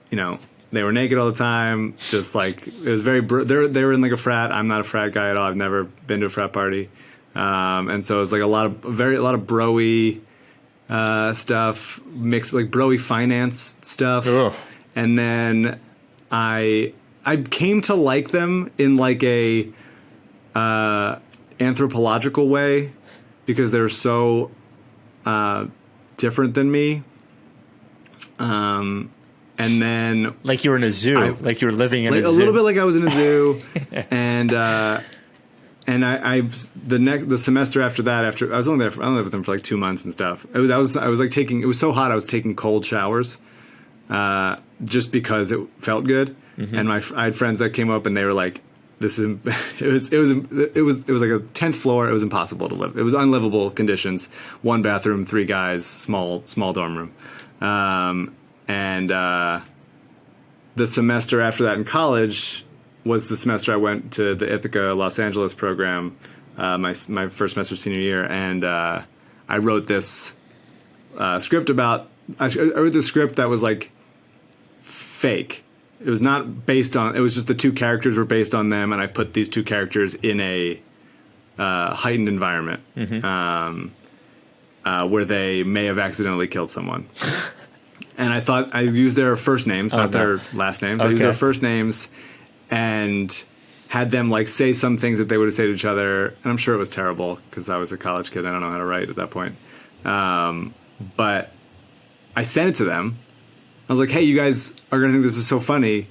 they were naked all the time. Just like, it was very, they were in like a frat. I'm not a frat guy at all. I've never been to a frat party. And so it was like a lot of bro-y stuff mixed, like bro-y finance stuff. Ugh. And then I came to like them in like a anthropological way because they're so different than me. And then like you were in a zoo, like you were living in a zoo. A little bit like I was in a zoo. And the semester after that, I was only with them for like 2 months and stuff. It was so hot I was taking cold showers just because it felt good. And I had friends that came up and they were like, "This is it was like a 10th floor. It was impossible to live. It was unlivable conditions. 1 bathroom, 3 guys, small dorm room." The semester after that in college was the semester I went to the Ithaca Los Angeles program, my first semester senior year, and I wrote this script about. I wrote this script that was like fake. It was not based on. It was just the 2 characters were based on them, and I put these 2 characters in a heightened environment where they may have accidentally killed someone. And I thought I used their first names, not their last names. I used their first names and had them like say some things that they would have said to each other. And I'm sure it was terrible because I was a college kid. I don't know how to write at that point. But I sent it to them. I was like, "Hey, you guys are going to think this is so funny.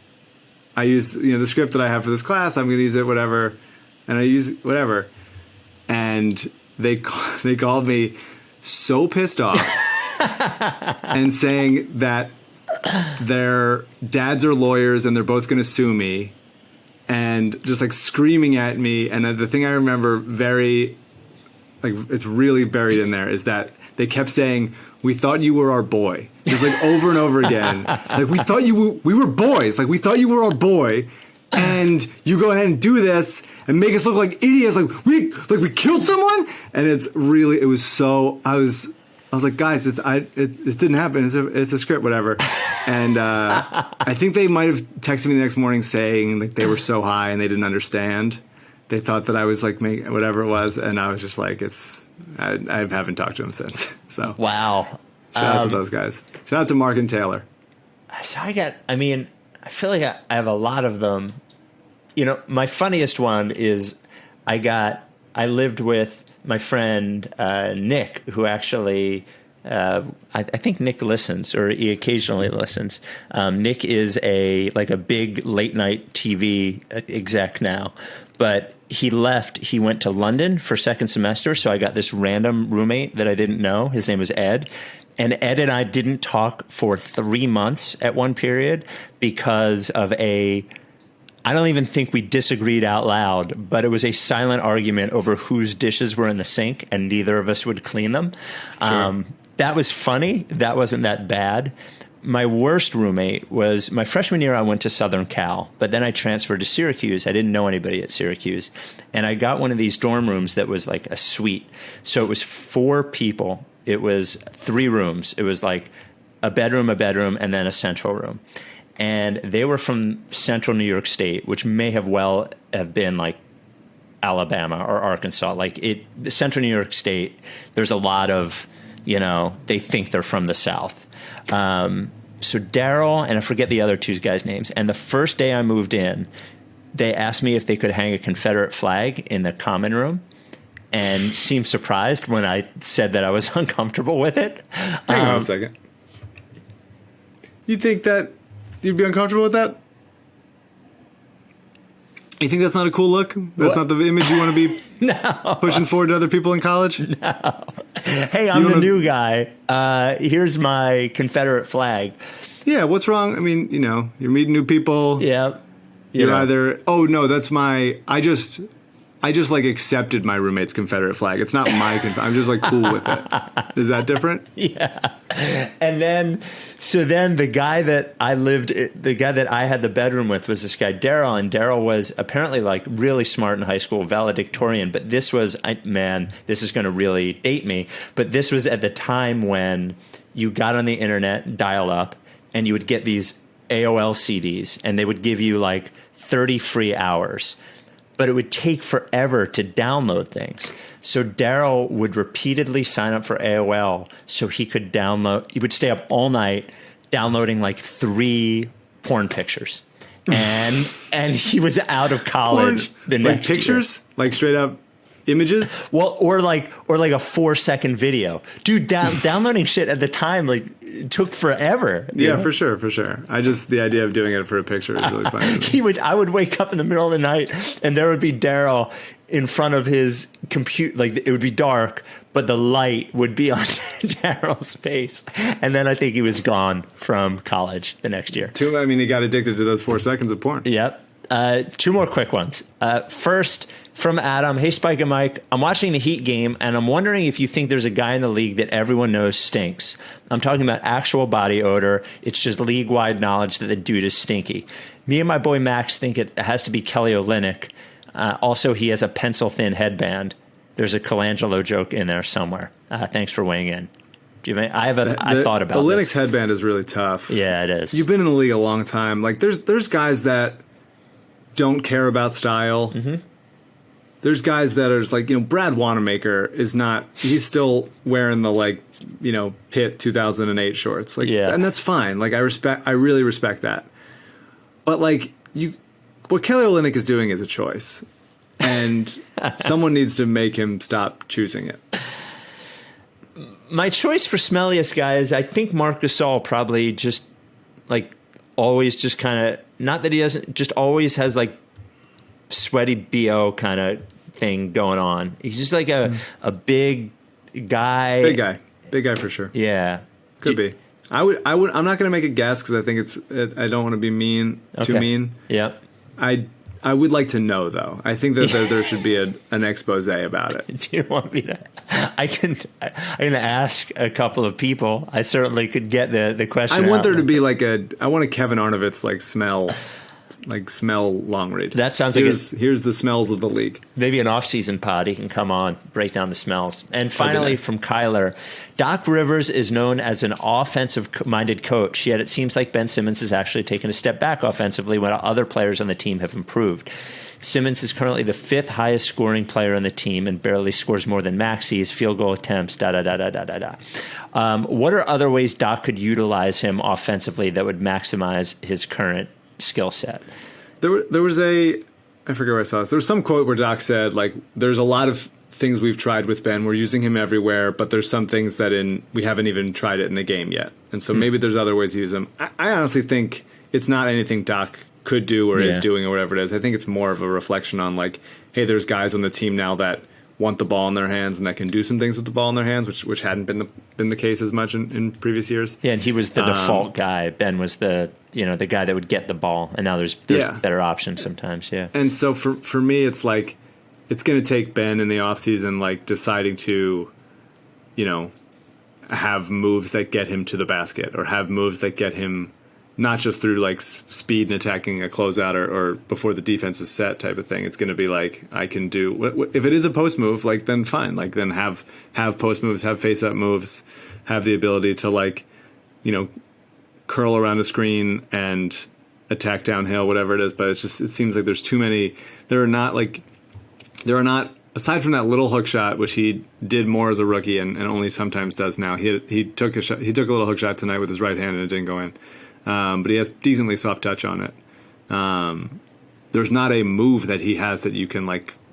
I used the script that I have for this class. I'm going to use it, whatever." And I use whatever. And they called me so pissed off. And saying that their dads are lawyers and they're both going to sue me, and just like screaming at me. And the thing I remember very, like it's really buried in there, is that they kept saying, "We thought you were our boy," just like over and over again. Like, we thought we were boys. Like, we thought you were our boy, and you go ahead and do this and make us look like idiots. Like we killed someone. And it was so. I was like, "Guys, this didn't happen. It's a script, whatever." And I think they might have texted me the next morning saying like they were so high and they didn't understand. They thought that I was like making whatever it was, and I was just like, I haven't talked to them since. So wow, shout out to those guys. Shout out to Mark and Taylor. So I feel like I have a lot of them. My funniest one is I lived with my friend Nick, who actually, I think Nick listens, or he occasionally listens. Nick is a big late night TV exec now, but he left. He went to London for second semester, so I got this random roommate that I didn't know. His name was Ed. And Ed and I didn't talk for 3 months at one period because of I don't even think we disagreed out loud, but it was a silent argument over whose dishes were in the sink, and neither of us would clean them. Sure. That was funny. That wasn't that bad. My worst roommate was my freshman year. I went to Southern Cal, but then I transferred to Syracuse. I didn't know anybody at Syracuse, and I got one of these dorm rooms that was like a suite. So it was 4 people. It was 3 rooms. It was like a bedroom, and then a central room. And they were from central New York State, which may have been like Alabama or Arkansas. The central New York State, there's a lot of, they think they're from the South. So Daryl, and I forget the other 2 guys' names. And the first day I moved in, they asked me if they could hang a Confederate flag in the common room, and seemed surprised when I said that I was uncomfortable with it. Hang on a second. You think that you'd be uncomfortable with that? You think that's not a cool look? That's not the image you want to be pushing forward to other people in college? No. Hey, I'm the new guy. Here's my Confederate flag. Yeah, what's wrong? I mean, you're meeting new people. Yeah. You're either, oh, no, that's I just like accepted my roommate's Confederate flag. It's not my I'm just like cool with it. Is that different? Yeah. And then the guy that I had the bedroom with was this guy, Daryl. And Daryl was apparently like really smart in high school, valedictorian. But this was, this is going to really date me. But this was at the time when you got on the internet, dial up, and you would get these AOL CDs, and they would give you like 30 free hours. But it would take forever to download things. So Daryl would repeatedly sign up for AOL so he could download. He would stay up all night downloading like 3 porn pictures. And he was out of college the next pictures? year. Like straight up images. Well, or like a 4-second video, dude. Downloading shit at the time it took forever. Yeah, for sure. The idea of doing it for a picture is really funny. I would wake up in the middle of the night and there would be Daryl in front of his computer. Like, it would be dark, but the light would be on Daryl's face. And then I think he was gone from college the next year. He got addicted to those 4 seconds of porn. Yep. 2 more quick ones. First, from Adam. Hey, Spike and Mike. I'm watching the Heat game, and I'm wondering if you think there's a guy in the league that everyone knows stinks. I'm talking about actual body odor. It's just league-wide knowledge that the dude is stinky. Me and my boy Max think it has to be Kelly Olynyk. Also, he has a pencil-thin headband. There's a Colangelo joke in there somewhere. Thanks for weighing in. I thought about Olynyk's this. headband is really tough. Yeah, it is. You've been in the league a long time. Like, there's guys that don't care about style. Mm-hmm. There's guys that are just like, Brad Wanamaker is not. He's still wearing the Pitt 2008 shorts. And that's fine. Like, I really respect that. But what Kelly Olynyk is doing is a choice, and someone needs to make him stop choosing it. My choice for Smelliest guy is, I think Marc Gasol probably just always just kind of, not that he doesn't, just always has sweaty BO kind of thing going on. He's just a big guy. Big guy for sure. Yeah. Could be. I'm not going to make a guess because I think I don't want to be mean, too mean. Yeah. I would like to know, though. I think that there should be an expose about it. Do you want me to? I can ask a couple of people. I certainly could get the question. I want there to be I want a Kevin Arnovitz smell long read. That sounds here's the smells of the league. Maybe an off-season pod. He can come on, break down the smells. And finally, from Kyler, Doc Rivers is known as an offensive-minded coach, yet it seems like Ben Simmons has actually taken a step back offensively when other players on the team have improved. Simmons is currently the 5th highest scoring player on the team and barely scores more than Maxi's field goal attempts, What are other ways Doc could utilize him offensively that would maximize his current skill set? There was I forget where I saw this. There was some quote where Doc said, there's a lot of things we've tried with Ben. We're using him everywhere, but there's some things that we haven't even tried it in the game yet. And so maybe there's other ways to use him. I honestly think it's not anything Doc could do or is doing or whatever it is. I think it's more of a reflection on hey, there's guys on the team now that want the ball in their hands and that can do some things with the ball in their hands, which hadn't been the case as much in previous years. Yeah, and he was the default guy. Ben was the the guy that would get the ball, and now there's better options sometimes. Yeah, and so for me, it's it's going to take Ben in the offseason deciding to, have moves that get him to the basket or have moves that get him not just through speed and attacking a closeout or before the defense is set type of thing. It's going to be I can do if it is a post move, then fine, then have post moves, have face up moves, have the ability to curl around a screen and attack downhill, whatever it is. But it seems like there's too many. There are not aside from that little hook shot, which he did more as a rookie and only sometimes does now. He took a little hook shot tonight with his right hand and it didn't go in. But he has decently soft touch on it. There's not a move that he has that you can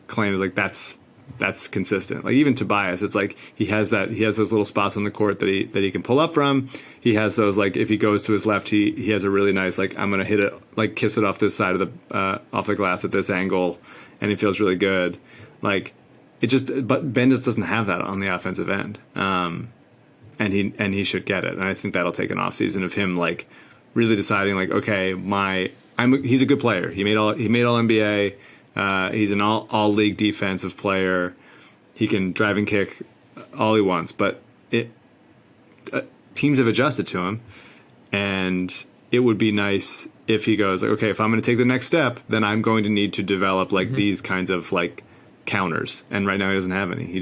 claim as that's consistent. Even Tobias, it's he has those little spots on the court that he can pull up from. He has those if he goes to his left, he has a really nice I'm gonna hit it kiss it off this side of the off the glass at this angle, and he feels really good. But Ben just doesn't have that on the offensive end. And he should get it. And I think that'll take an off season of him really deciding okay, he's a good player. He made all NBA. He's an all league defensive player. He can drive and kick all he wants, but teams have adjusted to him, and it would be nice if he goes okay, if I'm going to take the next step, then I'm going to need to develop these kinds of counters. And right now he doesn't have any. He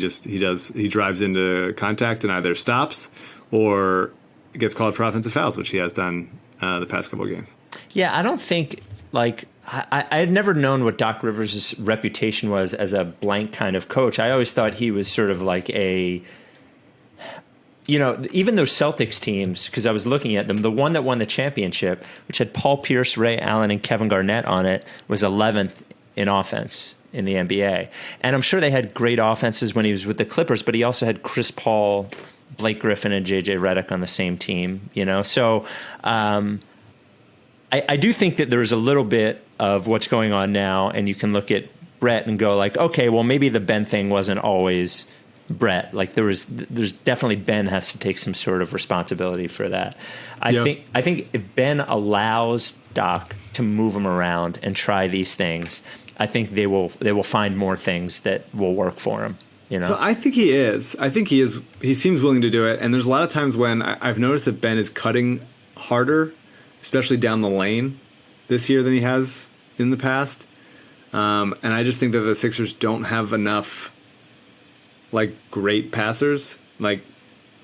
drives into contact and either stops or gets called for offensive fouls, which he has done the past couple of games. Yeah, I don't think I had never known what Doc Rivers' reputation was as a blank kind of coach. I always thought he was sort of even those Celtics teams, because I was looking at them, the one that won the championship, which had Paul Pierce, Ray Allen, and Kevin Garnett on it, was 11th in offense in the NBA. And I'm sure they had great offenses when he was with the Clippers, but he also had Chris Paul, Blake Griffin, and JJ Redick on the same team, So I do think that there's a little bit of what's going on now, and you can look at Brett and go like, okay, well, maybe the Ben thing wasn't always Brett. Like there's definitely Ben has to take some sort of responsibility for that. I think if Ben allows Doc to move him around and try these things, I think they will find more things that will work for him. So I think he is. He seems willing to do it. And there's a lot of times when I've noticed that Ben is cutting harder, especially down the lane this year than he has in the past. And I just think that the Sixers don't have enough like great passers. Like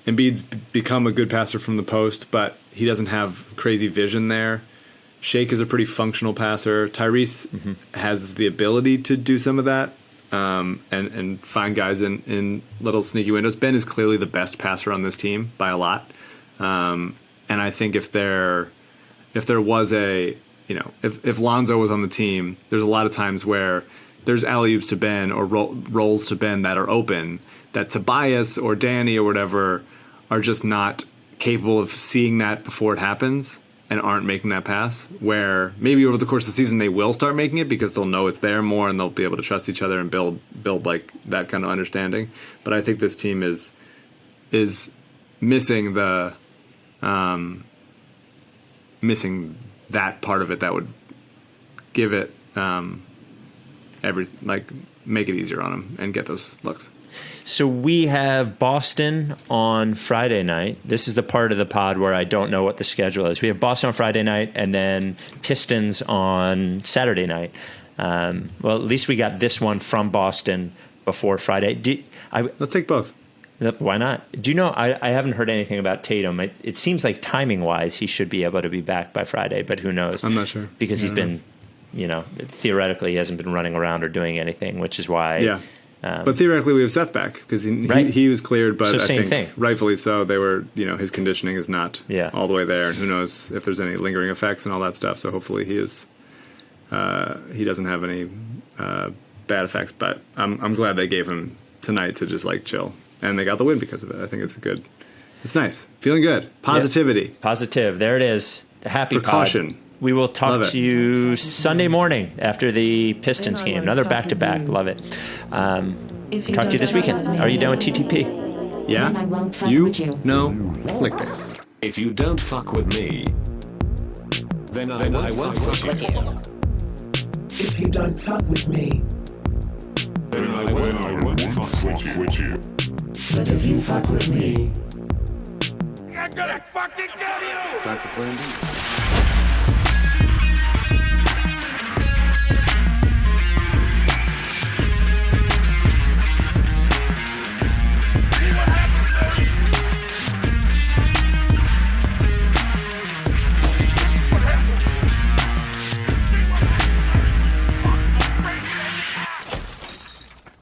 Embiid's become a good passer from the post, but he doesn't have crazy vision there. Shake is a pretty functional passer. Tyrese has the ability to do some of that and find guys in little sneaky windows. Ben is clearly the best passer on this team by a lot. And I think if there was if Lonzo was on the team, there's a lot of times where there's alley-oops to Ben or rolls to Ben that are open that Tobias or Danny or whatever are just not capable of seeing that before it happens and aren't making that pass, where maybe over the course of the season they will start making it because they'll know it's there more and they'll be able to trust each other and build like that kind of understanding. But I think this team is missing missing that part of it that would give it make it easier on them and get those looks. So we have Boston on Friday night. This is the part of the pod where I don't know what the schedule is. We have Boston on Friday night and then Pistons on Saturday night. Well, at least we got this one from Boston before Friday. Let's take both. Why not? Do you know, I haven't heard anything about Tatum. It seems like timing-wise he should be able to be back by Friday, but who knows? I'm not sure. Because he's been, theoretically he hasn't been running around or doing anything, which is why... Yeah. But theoretically, we have Seth back because he was cleared, but so I think rightfully so. They were, his conditioning is not all the way there, and who knows if there's any lingering effects and all that stuff. So hopefully he doesn't have any bad effects. But I'm glad they gave him tonight to just chill, and they got the win because of it. I think it's nice, feeling good, positivity, positive. There it is, the happy precaution. Pod. We will talk to you Sunday morning after the Pistons game. Another back-to-back. Love it. Talk to you this weekend. Are you done with TTP? Yeah. You? No. Clickbait. If you don't fuck with me, then I won't fuck with you. If you don't fuck with me, then I won't fuck with you. But if you fuck with me, I'm gonna fucking kill you! That's a plan B.